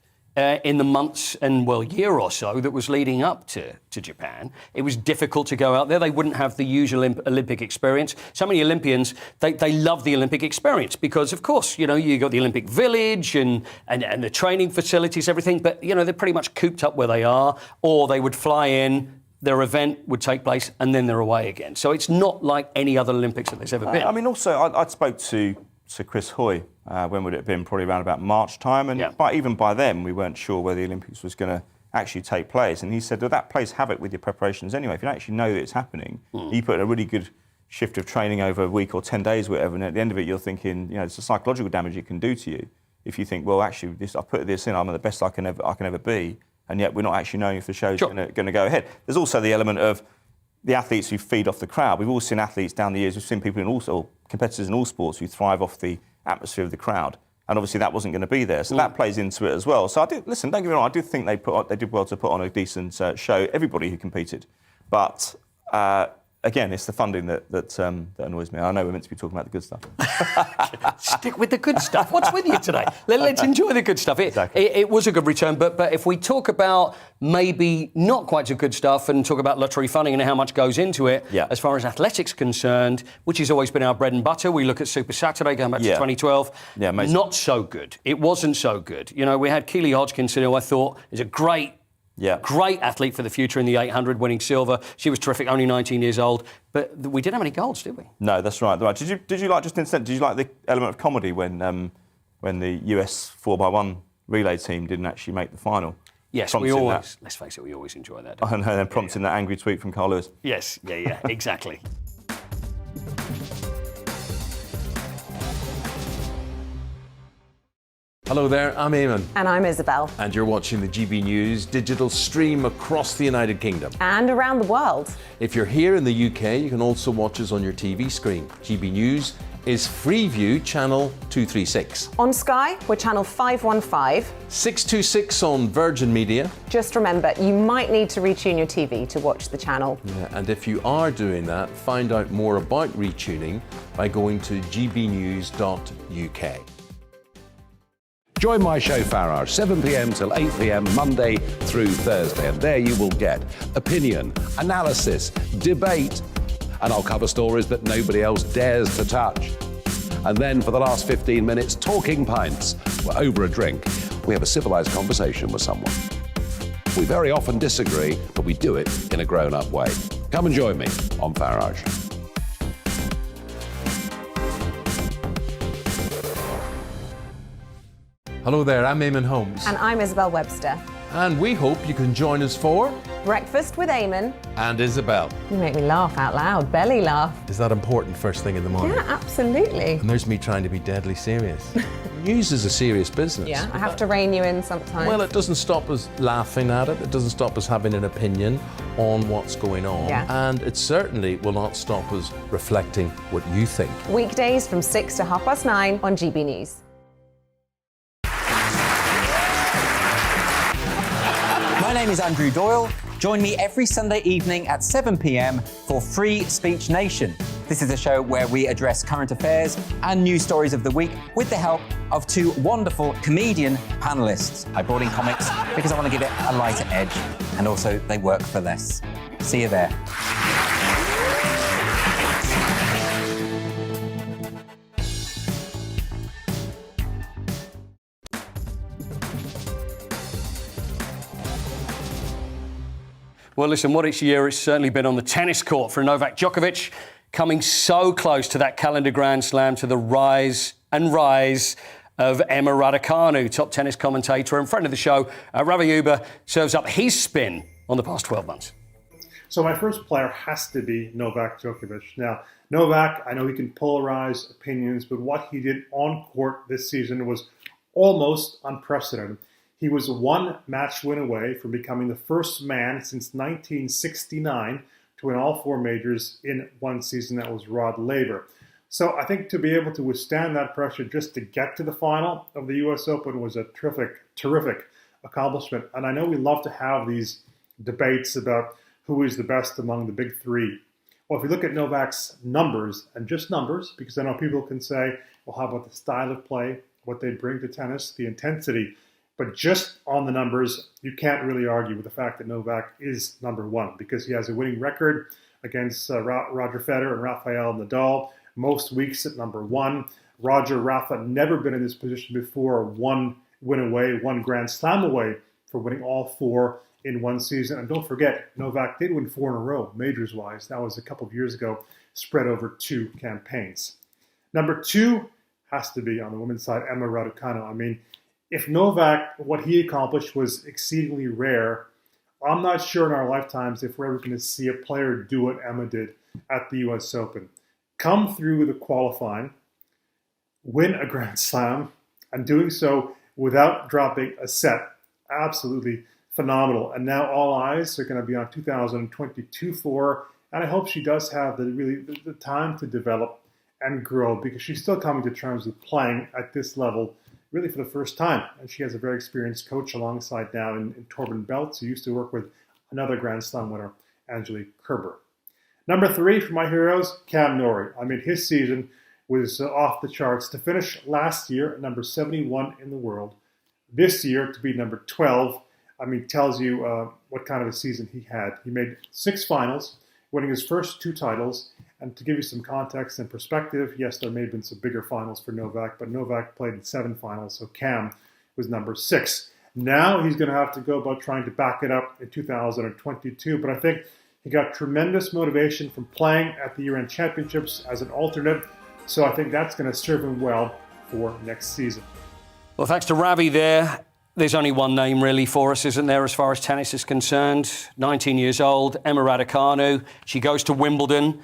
in the months and year or so that was leading up to Japan. It was difficult to go out there. They wouldn't have the usual Olympic experience. So many Olympians, they love the Olympic experience because, of course, you got the Olympic Village and the training facilities, everything. But, they're pretty much cooped up where they are, or they would fly in, their event would take place, and then they're away again. So it's not like any other Olympics that there's ever been. I mean, also, I spoke to Sir Chris Hoy. When would it have been? Probably around about March time. And even by then, we weren't sure whether the Olympics was going to actually take place. And he said, well, that plays havoc with your preparations anyway. If you don't actually know that it's happening, you put in a really good shift of training over a week or 10 days, whatever, and at the end of it, you're thinking, it's the psychological damage it can do to you. If you think, well, actually, I put this in, I'm the best I can ever be, and yet we're not actually knowing if the show's going to go ahead. There's also the element of the athletes who feed off the crowd. We've all seen athletes down the years, we've seen people competitors in all sports who thrive off the atmosphere of the crowd. And obviously that wasn't going to be there. So that plays into it as well. So don't get me wrong, I do think they did well to put on a decent show, everybody who competed. But again, it's the funding that annoys me. I know we're meant to be talking about the good stuff. Stick with the good stuff. What's with you today? Let's enjoy the good stuff. It was a good return, but if we talk about maybe not quite so good stuff and talk about lottery funding and how much goes into it, as far as athletics concerned, which has always been our bread and butter, we look at Super Saturday going back to 2012. Yeah, amazing. Not so good. It wasn't so good. We had Keely Hodgkinson, who I thought is a great athlete for the future in the 800, winning silver. She was terrific, only 19 years old. But we didn't have any golds, did we? No, that's right. Did you like the element of comedy when the US 4x1 relay team didn't actually make the final? Yes, let's face it, we always enjoy that. And then prompting that angry tweet from Carl Lewis. Yes, exactly. Hello there, I'm Eamon. And I'm Isabel. And you're watching the GB News digital stream across the United Kingdom. And around the world. If you're here in the UK, you can also watch us on your TV screen. GB News is Freeview channel 236. On Sky, we're channel 515. 626 on Virgin Media. Just remember, you might need to retune your TV to watch the channel. Yeah, and if you are doing that, find out more about retuning by going to gbnews.uk. Join my show Farage, 7 p.m. till 8 p.m. Monday through Thursday, and there you will get opinion, analysis, debate, and I'll cover stories that nobody else dares to touch. And then for the last 15 minutes, talking pints. We're over a drink. We have a civilised conversation with someone. We very often disagree, but we do it in a grown-up way. Come and join me on Farage. Hello there, I'm Eamon Holmes. And I'm Isabel Webster. And we hope you can join us for Breakfast with Eamon and Isabel. You make me laugh out loud, belly laugh. Is that important first thing in the morning? Yeah, absolutely. And there's me trying to be deadly serious. News is a serious business. Yeah, I have to rein you in sometimes. Well, it doesn't stop us laughing at it. It doesn't stop us having an opinion on what's going on. Yeah. And it certainly will not stop us reflecting what you think. Weekdays from 6 to 9:30 on GB News. My name is Andrew Doyle. Join me every Sunday evening at 7 p.m. for Free Speech Nation. This is a show where we address current affairs and news stories of the week with the help of two wonderful comedian panellists. I brought in comics because I want to give it a lighter edge, and also they work for less. See you there. Well, listen, what it's year, it's certainly been on the tennis court for Novak Djokovic, coming so close to that calendar Grand Slam, to the rise of Emma Raducanu. Top tennis commentator and friend of the show, Ravi Uber, serves up his spin on the past 12 months. So my first player has to be Novak Djokovic. Now, Novak, I know he can polarize opinions, but what he did on court this season was almost unprecedented. He was one match win away from becoming the first man since 1969 to win all four majors in one season. That was Rod Laver. So I think to be able to withstand that pressure just to get to the final of the US Open was a terrific accomplishment. And I know we love to have these debates about who is the best among the big three. Well, if you look at Novak's numbers, and just numbers, because I know people can say, well, how about the style of play, what they bring to tennis, the intensity. But just on the numbers, you can't really argue with the fact that Novak is number one, because he has a winning record against Roger Federer and Rafael Nadal, most weeks at number one. Rafa never been in this position before, one win away, one Grand Slam away for winning all four in one season. And don't forget, Novak did win 4 in a row, majors-wise. That was a couple of years ago, spread over 2 campaigns. Number 2, has to be on the women's side, Emma Raducanu. I mean, if Novak, what he accomplished was exceedingly rare, I'm not sure in our lifetimes if we're ever going to see a player do what Emma did at the US Open. Come through the qualifying, win a Grand Slam, and doing so without dropping a set. Absolutely phenomenal. And now all eyes are going to be on 2022 for her. And I hope she does have the time to develop and grow, because she's still coming to terms with playing at this level really for the first time. And she has a very experienced coach alongside now in Torben Beltz, who used to work with another Grand Slam winner, Angelique Kerber. Number 3 for my heroes, Cam Norrie. I mean, his season was off the charts. To finish last year at number 71 in the world, this year to be number 12, I mean, tells you what kind of a season he had. He made 6 finals, winning his first 2 titles. And to give you some context and perspective, yes, there may have been some bigger finals for Novak, but Novak played in 7 finals, so Cam was number 6. Now he's going to have to go about trying to back it up in 2022, but I think he got tremendous motivation from playing at the year-end championships as an alternate, so I think that's going to serve him well for next season. Well, thanks to Ravi there. There's only one name really for us, isn't there, as far as tennis is concerned? 19 years old, Emma Raducanu. She goes to Wimbledon.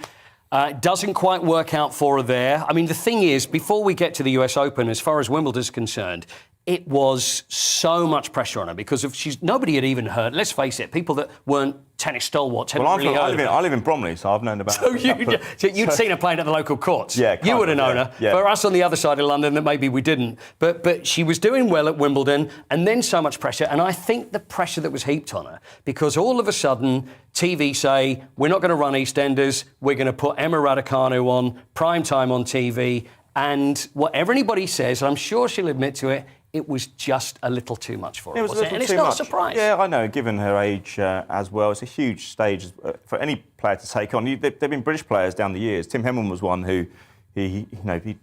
Doesn't quite work out for her there. I mean, the thing is, before we get to the US Open, as far as Wimbledon's concerned, it was so much pressure on her because nobody had even heard. Let's face it, people that weren't tennis stalwarts hadn't really heard of her. I live in Bromley, so I've known about her. So you'd seen her playing at the local courts. Yeah, you would have known her. Yeah. For us on the other side of London, that maybe we didn't. But she was doing well at Wimbledon, and then so much pressure. And I think the pressure that was heaped on her, because all of a sudden TV say, we're not going to run EastEnders, we're going to put Emma Raducanu on prime time on TV, and whatever anybody says, I'm sure she'll admit to it, it was just a little too much for her. It was a little and too it's not much. a surprise. Yeah, I know, given her age as well. It's a huge stage for any player to take on. There've been British players down the years. Tim Henman was one who, he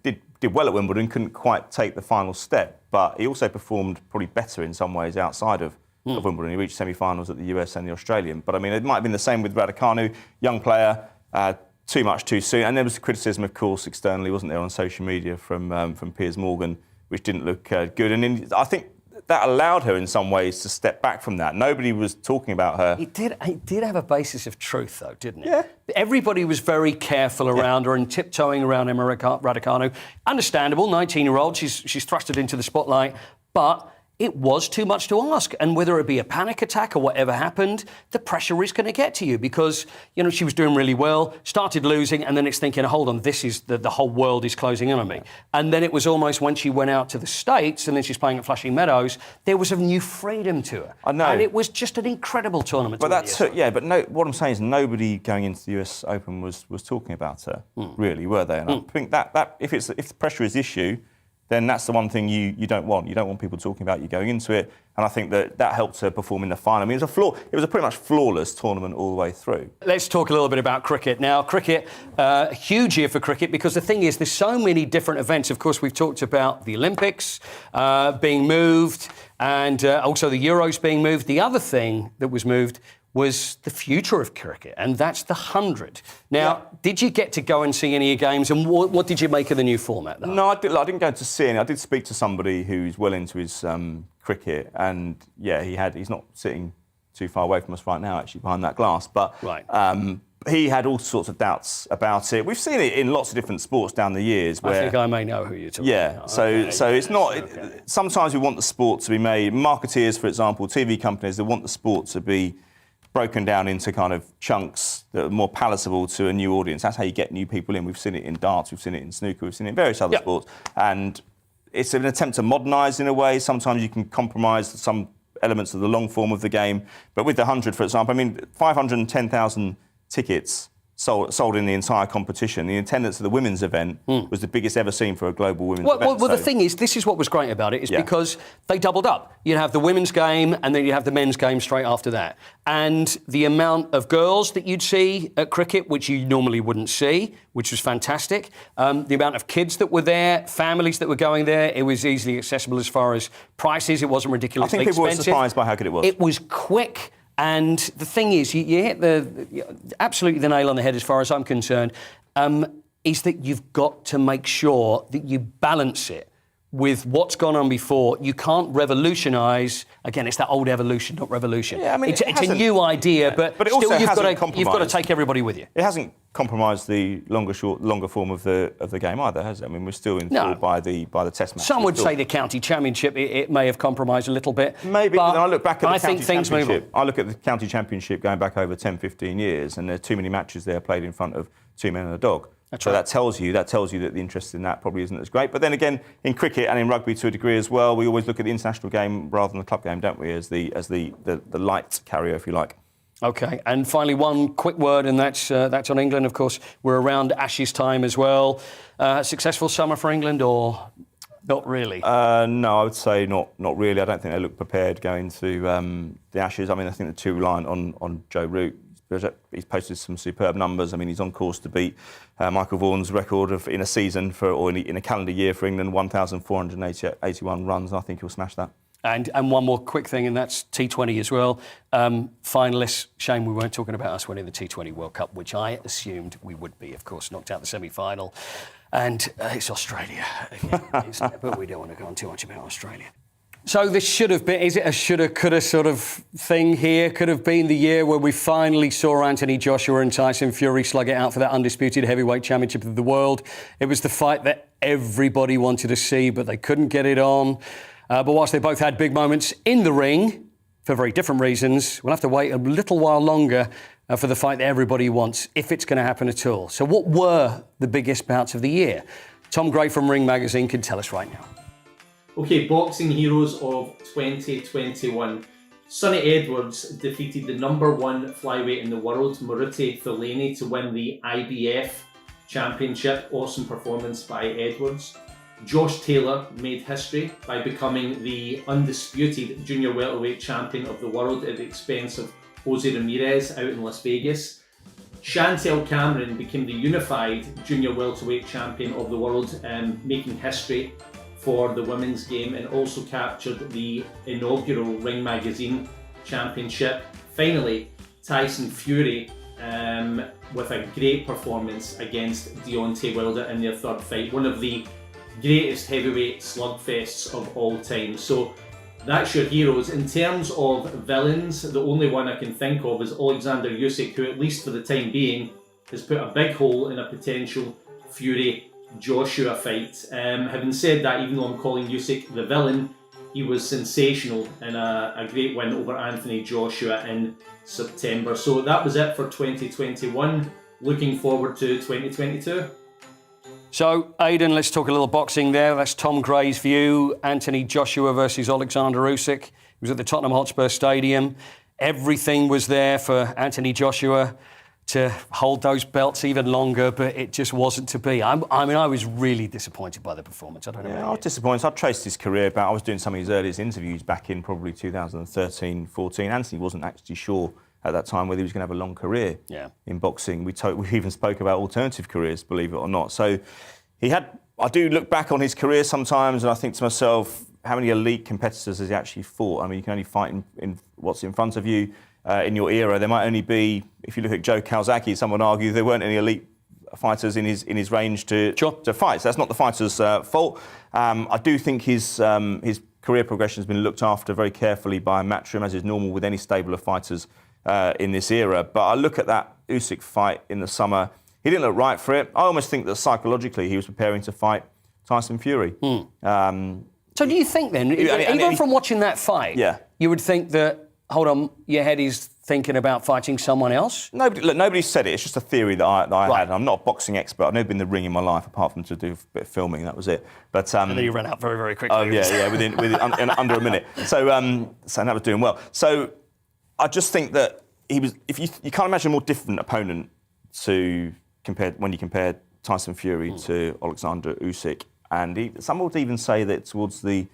did well at Wimbledon, couldn't quite take the final step, but he also performed probably better in some ways outside of Wimbledon. He reached semi-finals at the US and the Australian. But I mean, it might have been the same with Raducanu, young player, too much too soon. And there was criticism, of course, externally, wasn't there, on social media from Piers Morgan, which didn't look good. And I think that allowed her in some ways to step back from that. Nobody was talking about her. It did have a basis of truth, though, didn't it? Yeah. Everybody was very careful around her and tiptoeing around Emma Raducanu. Understandable, 19-year-old, she's thrusted into the spotlight, but it was too much to ask. And whether it be a panic attack or whatever happened, the pressure is going to get to you because, she was doing really well, started losing, and then it's thinking, hold on, this is the whole world is closing in on me. And then it was almost when she went out to the States and then she's playing at Flushing Meadows, there was a new freedom to her. I know. And it was just an incredible tournament. But what I'm saying is nobody going into the US Open was talking about her, really, were they? And I think that if the pressure is issue, then that's the one thing you don't want. You don't want people talking about you going into it. And I think that helped her perform in the final. I mean, it was a pretty much flawless tournament all the way through. Let's talk a little bit about cricket. Now, cricket, a huge year for cricket because the thing is, there's so many different events. Of course, we've talked about the Olympics being moved and also the Euros being moved. The other thing that was moved was the future of cricket, and that's the 100. Now, did you get to go and see any games, and what did you make of the new format, though? No, I didn't go to see any. I did speak to somebody who's well into his cricket, and, he's not sitting too far away from us right now, actually, behind that glass, but he had all sorts of doubts about it. We've seen it in lots of different sports down the years. I think I may know who you're talking about. So it's not... Sometimes we want the sport to be made... Marketeers, for example, TV companies, they want the sport to be broken down into kind of chunks that are more palatable to a new audience. That's how you get new people in. We've seen it in darts, we've seen it in snooker, we've seen it in various other sports. And it's an attempt to modernise in a way. Sometimes you can compromise some elements of the long form of the game. But with the 100, for example, 510,000 tickets sold in the entire competition. The attendance of the women's event was the biggest ever seen for a global women's event. Well, the thing is, this is what was great about it, is because they doubled up. You'd have the women's game and then you'd have the men's game straight after that. And the amount of girls that you'd see at cricket, which you normally wouldn't see, which was fantastic. The amount of kids that were there, families that were going there, it was easily accessible as far as prices. It wasn't ridiculously expensive. I think people were surprised by how good it was. It was quick. And the thing is, you hit absolutely the nail on the head as far as I'm concerned. is that you've got to make sure that you balance it with what's gone on before. You can't revolutionise. Again, it's that old evolution, not revolution. Yeah, I mean, it's a new idea, but it still also you've got to take everybody with you. It hasn't compromised the longer form of the game either, has it? I mean, we're still enthralled by the Test match. Some would say the county championship it may have compromised a little bit. Maybe, but then I look back at the county championship. I look at the county championship going back over 10, 15 years, and there are too many matches there played in front of two men and a dog. So that tells you that the interest in that probably isn't as great. But then again, in cricket and in rugby to a degree as well, we always look at the international game rather than the club game, don't we? As the light carrier, if you like. OK, and finally one quick word, and that's on England. Of course, we're around Ashes time as well. Successful summer for England, or not really? No, I would say not really. I don't think they look prepared going to the Ashes. I mean, I think they're too reliant on Joe Root. He's posted some superb numbers. I mean, he's on course to beat Michael Vaughan's record in a season in a calendar year for England, 1,481 runs. I think he'll smash that. And one more quick thing, and that's T20 as well. Finalists, shame we weren't talking about us winning the T20 World Cup, which I assumed we would be, of course, knocked out the semi-final. And it's Australia again, isn't it? But we don't want to go on too much about Australia. So this should have been, is it a shoulda, coulda sort of thing here? Could have been the year where we finally saw Anthony Joshua and Tyson Fury slug it out for that undisputed heavyweight championship of the world. It was the fight that everybody wanted to see, but they couldn't get it on. But whilst they both had big moments in the ring, for very different reasons, we'll have to wait a little while longer for the fight that everybody wants, if it's going to happen at all. So what were the biggest bouts of the year? Tom Gray from Ring Magazine can tell us right now. OK, boxing heroes of 2021. Sonny Edwards defeated the #1 flyweight in the world, Moruti Fellaini, to win the IBF Championship. Awesome performance by Edwards. Josh Taylor made history by becoming the undisputed junior welterweight champion of the world at the expense of Jose Ramirez out in Las Vegas. Chantel Cameron became the unified junior welterweight champion of the world, making history for the women's game, and also captured the inaugural Ring Magazine Championship. Finally, Tyson Fury with a great performance against Deontay Wilder in their third fight. One of the greatest heavyweight slugfests of all time. So that's your heroes. In terms of villains, the only one I can think of is Alexander Usyk, who at least for the time being has put a big hole in a potential Fury-Joshua fight. Having said that, even though I'm calling Usyk the villain, he was sensational in a great win over Anthony Joshua in September. So that was it for 2021. Looking forward to 2022. So, Aidan, let's talk a little boxing there. That's Tom Gray's view. Anthony Joshua versus Alexander Usyk. He was at the Tottenham Hotspur Stadium. Everything was there for Anthony Joshua to hold those belts even longer, but it just wasn't to be. I was really disappointed by the performance. I don't know. Yeah, I was disappointed. I traced his career back. I was doing some of his earliest interviews back in probably 2013, 14. Anthony wasn't actually sure at that time whether he was going to have a long career in boxing. We even spoke about alternative careers, believe it or not. So I do look back on his career sometimes and I think to myself, how many elite competitors has he actually fought? I mean, you can only fight in what's in front of you. In your era, there might only be, if you look at Joe Calzaghe, someone would argue there weren't any elite fighters in his range to fight. So that's not the fighter's fault. I do think his career progression has been looked after very carefully by Matchroom, as is normal with any stable of fighters in this era. But I look at that Usyk fight in the summer, he didn't look right for it. I almost think that psychologically he was preparing to fight Tyson Fury. So do you think then, even from watching that fight, you would think that, hold on, your head is thinking about fighting someone else? Nobody said it. It's just a theory that I had. I'm not a boxing expert. I've never been in the ring in my life, apart from to do a bit of filming. That was it. But and then you ran out very, very quickly. Oh within under a minute. So that was doing well. So I just think that he was. If you can't imagine a more different opponent when you compare Tyson Fury to Alexander Usyk, and some would even say that towards the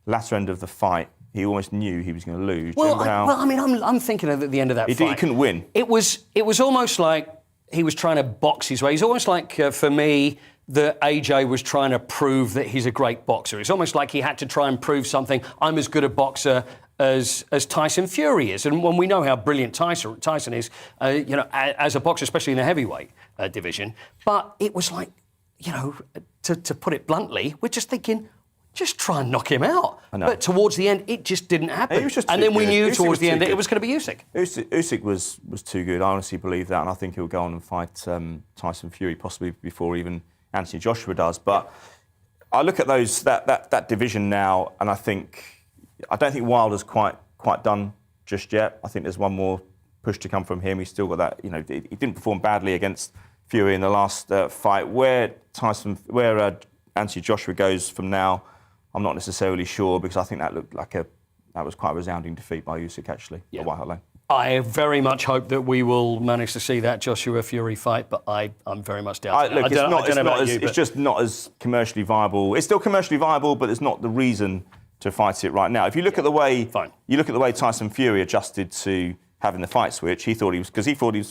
latter end of the fight, he almost knew he was going to lose. I'm thinking at the end of that fight, he couldn't win. It was almost like he was trying to box his way. It's almost like, for me, that AJ was trying to prove that he's a great boxer. It's almost like he had to try and prove something. I'm as good a boxer as Tyson Fury is. And when we know how brilliant Tyson is, as a boxer, especially in the heavyweight division. But it was like, to put it bluntly, we're just thinking, just try and knock him out. But towards the end, it just didn't happen. And then we knew towards the end that it was going to be Usyk. Usyk was too good. I honestly believe that, and I think he'll go on and fight Tyson Fury possibly before even Anthony Joshua does. But I look at that division now, and I don't think Wilder's quite done just yet. I think there's one more push to come from him. He's still got that. He didn't perform badly against Fury in the last fight. Where Anthony Joshua goes from now, I'm not necessarily sure, because I think that looked like that was quite a resounding defeat by Usyk actually at White Hart Lane. I very much hope that we will manage to see that Joshua Fury fight, but I'm very much doubting it. It's just not as commercially viable. It's still commercially viable, but it's not the reason to fight it right now. If you look at the way Tyson Fury adjusted to having the fight switch, he thought he was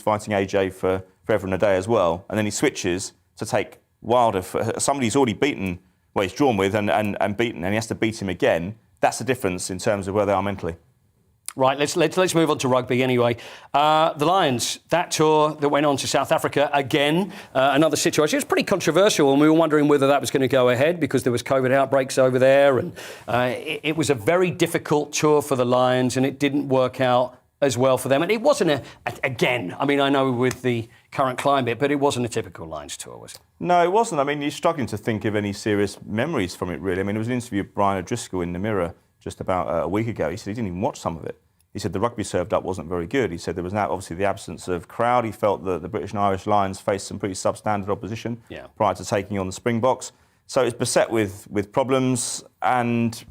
fighting AJ forever and a day as well, and then he switches to take Wilder for somebody he's already beaten. Well, he's drawn with and beaten, and he has to beat him again. That's the difference in terms of where they are mentally. Right, let's move on to rugby anyway. The Lions, that tour that went on to South Africa again, another situation. It was pretty controversial, and we were wondering whether that was going to go ahead because there was COVID outbreaks over there, and it was a very difficult tour for the Lions, and it didn't work out as well for them. And it wasn't again, I mean, I know with the current climate, but it wasn't a typical Lions tour, was it? No, it wasn't. I mean, you're struggling to think of any serious memories from it, really. I mean, there was an interview with Brian O'Driscoll in the Mirror just about a week ago. He said he didn't even watch some of it. He said the rugby served up wasn't very good. He said there was now obviously the absence of crowd. He felt that the British and Irish Lions faced some pretty substandard opposition prior to taking on the Springboks. So it's beset with problems, and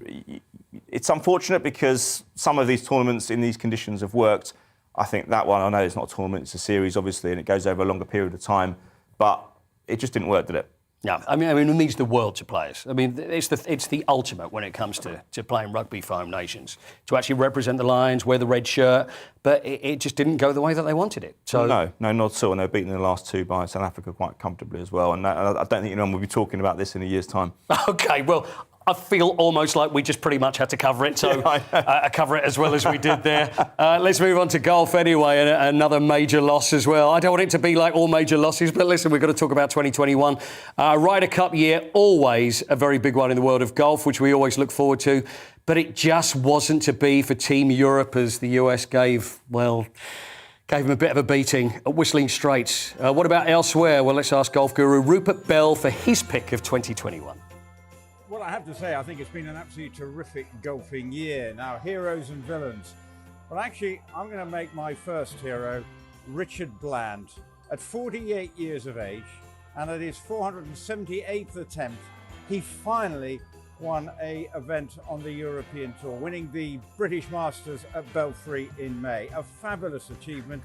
it's unfortunate because some of these tournaments in these conditions have worked. I think that one, I know it's not a tournament, it's a series, obviously, and it goes over a longer period of time, but it just didn't work, did it? No, I mean, it means the world to players. I mean, it's the ultimate when it comes to playing rugby for home nations, to actually represent the Lions, wear the red shirt, but it just didn't go the way that they wanted it. So No, not at all, and they were beaten in the last two by South Africa quite comfortably as well, and I don't think anyone will be talking about this in a year's time. OK, well, I feel almost like we just pretty much had to cover it, so cover it as well as we did there. Let's move on to golf anyway, and another major loss as well. I don't want it to be like all major losses, but listen, we've got to talk about 2021. Ryder Cup year, always a very big one in the world of golf, which we always look forward to, but it just wasn't to be for Team Europe as the US gave them a bit of a beating at Whistling Straits. What about elsewhere? Well, let's ask golf guru Rupert Bell for his pick of 2021. Well, I have to say, I think it's been an absolutely terrific golfing year. Now, heroes and villains. Well, actually, I'm going to make my first hero Richard Bland. At 48 years of age, and at his 478th attempt, he finally won an event on the European Tour, winning the British Masters at Belfry in May. A fabulous achievement,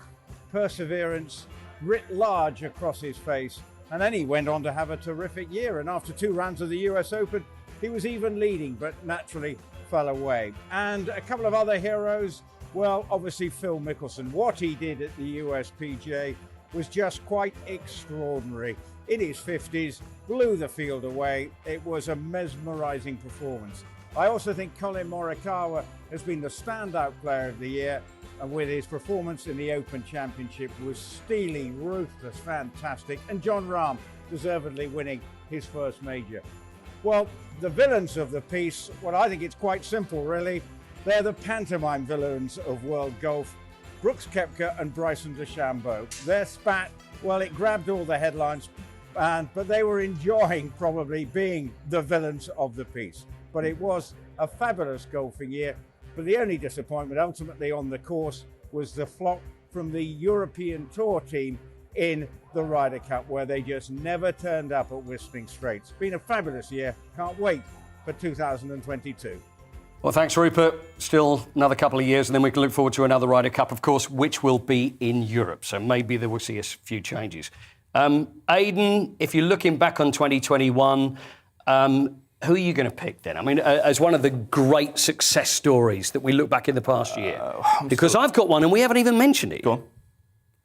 perseverance writ large across his face. And then he went on to have a terrific year. And after 2 rounds of the US Open, he was even leading, but naturally fell away. And a couple of other heroes, well, obviously Phil Mickelson. What he did at the USPGA was just quite extraordinary. In his 50s, blew the field away. It was a mesmerising performance. I also think Colin Morikawa has been the standout player of the year, and with his performance in the Open Championship was steely, ruthless, fantastic. And Jon Rahm deservedly winning his first major. Well, the villains of the piece, well, I think it's quite simple, really. They're the pantomime villains of world golf. Brooks Koepka and Bryson DeChambeau. Their spat, well, it grabbed all the headlines, but they were enjoying probably being the villains of the piece. But it was a fabulous golfing year. But the only disappointment ultimately on the course was the flop from the European Tour team in the Ryder Cup, where they just never turned up at Whistling Straits. Been a fabulous year. Can't wait for 2022. Well, thanks, Rupert. Still another couple of years, and then we can look forward to another Ryder Cup, of course, which will be in Europe. So maybe there will see a few changes. Aidan, if you're looking back on 2021, who are you going to pick then? I mean, as one of the great success stories that we look back in the past year. Because I've got one and we haven't even mentioned it. Go on.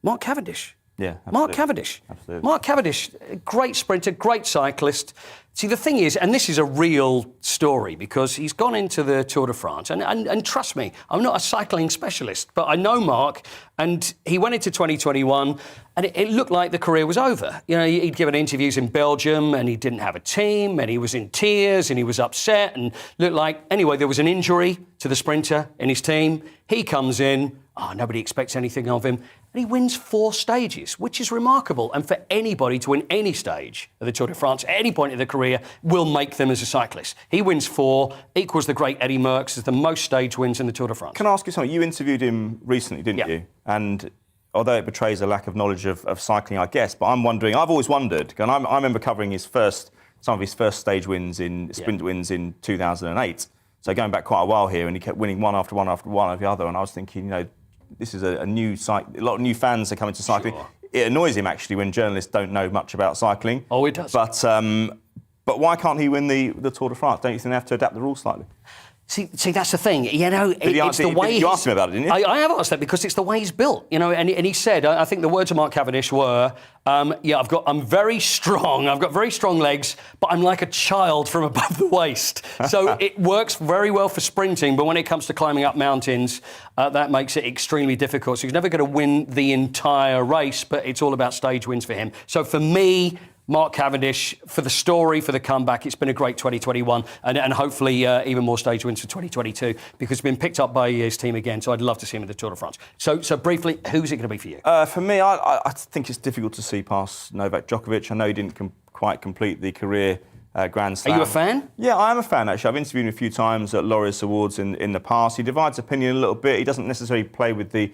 Mark Cavendish. Yeah, Mark Cavendish. Absolutely. Mark Cavendish, great sprinter, great cyclist. See, the thing is, and this is a real story because he's gone into the Tour de France, and trust me, I'm not a cycling specialist, but I know Mark, and he went into 2021, and it looked like the career was over. You know, he'd given interviews in Belgium, and he didn't have a team, and he was in tears, and he was upset, and looked like, anyway, there was an injury to the sprinter in his team. He comes in, nobody expects anything of him. And he wins 4 stages, which is remarkable. And for anybody to win any stage of the Tour de France at any point in their career will make them as a cyclist. He wins 4, equals the great Eddie Merckx as the most stage wins in the Tour de France. Can I ask you something? You interviewed him recently, didn't you? And although it betrays a lack of knowledge of cycling, I guess, but I'm wondering, I've always wondered, and I remember covering some of his first stage wins sprint wins in 2008. So going back quite a while here, and he kept winning one after one after one after the other, and I was thinking, you know, this is a lot of new fans are coming to cycling. Sure. It annoys him actually when journalists don't know much about cycling. Oh, it does. But why can't he win the Tour de France? Don't you think they have to adapt the rules slightly? See, that's the thing. You know, it's the way you asked him about it, didn't you? I have asked that because it's the way he's built. You know, and he said, I think the words of Mark Cavendish were, I'm very strong. I've got very strong legs, but I'm like a child from above the waist. So it works very well for sprinting, but when it comes to climbing up mountains, that makes it extremely difficult. So he's never going to win the entire race, but it's all about stage wins for him. So for me, Mark Cavendish, for the story, for the comeback, it's been a great 2021 and hopefully even more stage wins for 2022 because he's been picked up by his team again, so I'd love to see him in the Tour de France. So briefly, who's it going to be for you? For me, I think it's difficult to see past Novak Djokovic. I know he didn't quite complete the career Grand Slam. Are you a fan? Yeah, I am a fan, actually. I've interviewed him a few times at Laureus Awards in the past. He divides opinion a little bit. He doesn't necessarily play with the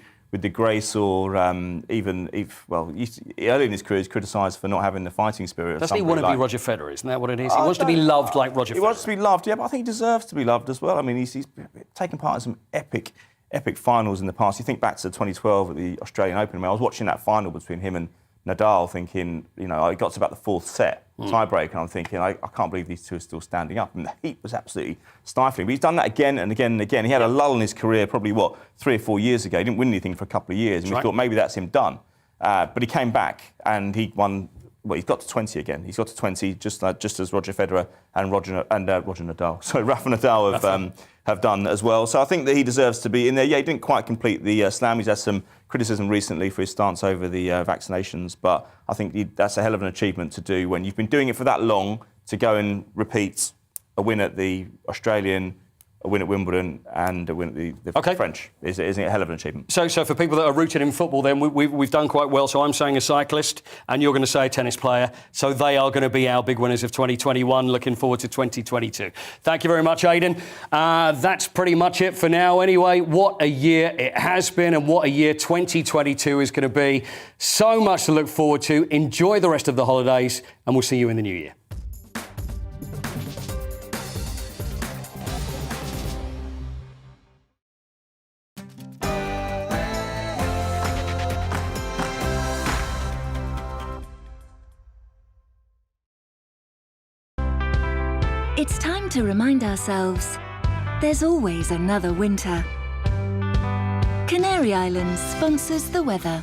grace or early in his career he's criticised for not having the fighting spirit. Doesn't he want to be Roger Federer? Isn't that what it is? He wants to be loved like Roger Federer. He wants to be loved, yeah, but I think he deserves to be loved as well. I mean, he's taken part in some epic finals in the past. You think back to 2012 at the Australian Open. I mean, I was watching that final between him and Nadal thinking, you know, I got to about the 4th set, tiebreak, and I'm thinking, I can't believe these two are still standing up. And the heat was absolutely stifling. But he's done that again and again and again. He had a lull in his career probably, 3 or 4 years ago. He didn't win anything for a couple of years. And we thought maybe that's him done. But he came back and he won. Well, he's got to 20 again. He's got to 20 just as Roger Federer and Roger Nadal. So Rafa Nadal have done as well. So I think that he deserves to be in there. Yeah, he didn't quite complete the slam. He's had some criticism recently for his stance over the vaccinations, but I think that's a hell of an achievement to do when you've been doing it for that long, to go and repeat a win at the Australian, a win at Wimbledon and a win at the French. Isn't it a hell of an achievement? So for people that are rooted in football, then we've done quite well. So I'm saying a cyclist and you're going to say a tennis player. So they are going to be our big winners of 2021. Looking forward to 2022. Thank you very much, Aidan. That's pretty much it for now anyway. What a year it has been and what a year 2022 is going to be. So much to look forward to. Enjoy the rest of the holidays and we'll see you in the new year. It's time to remind ourselves there's always another winter. Canary Islands sponsors the weather.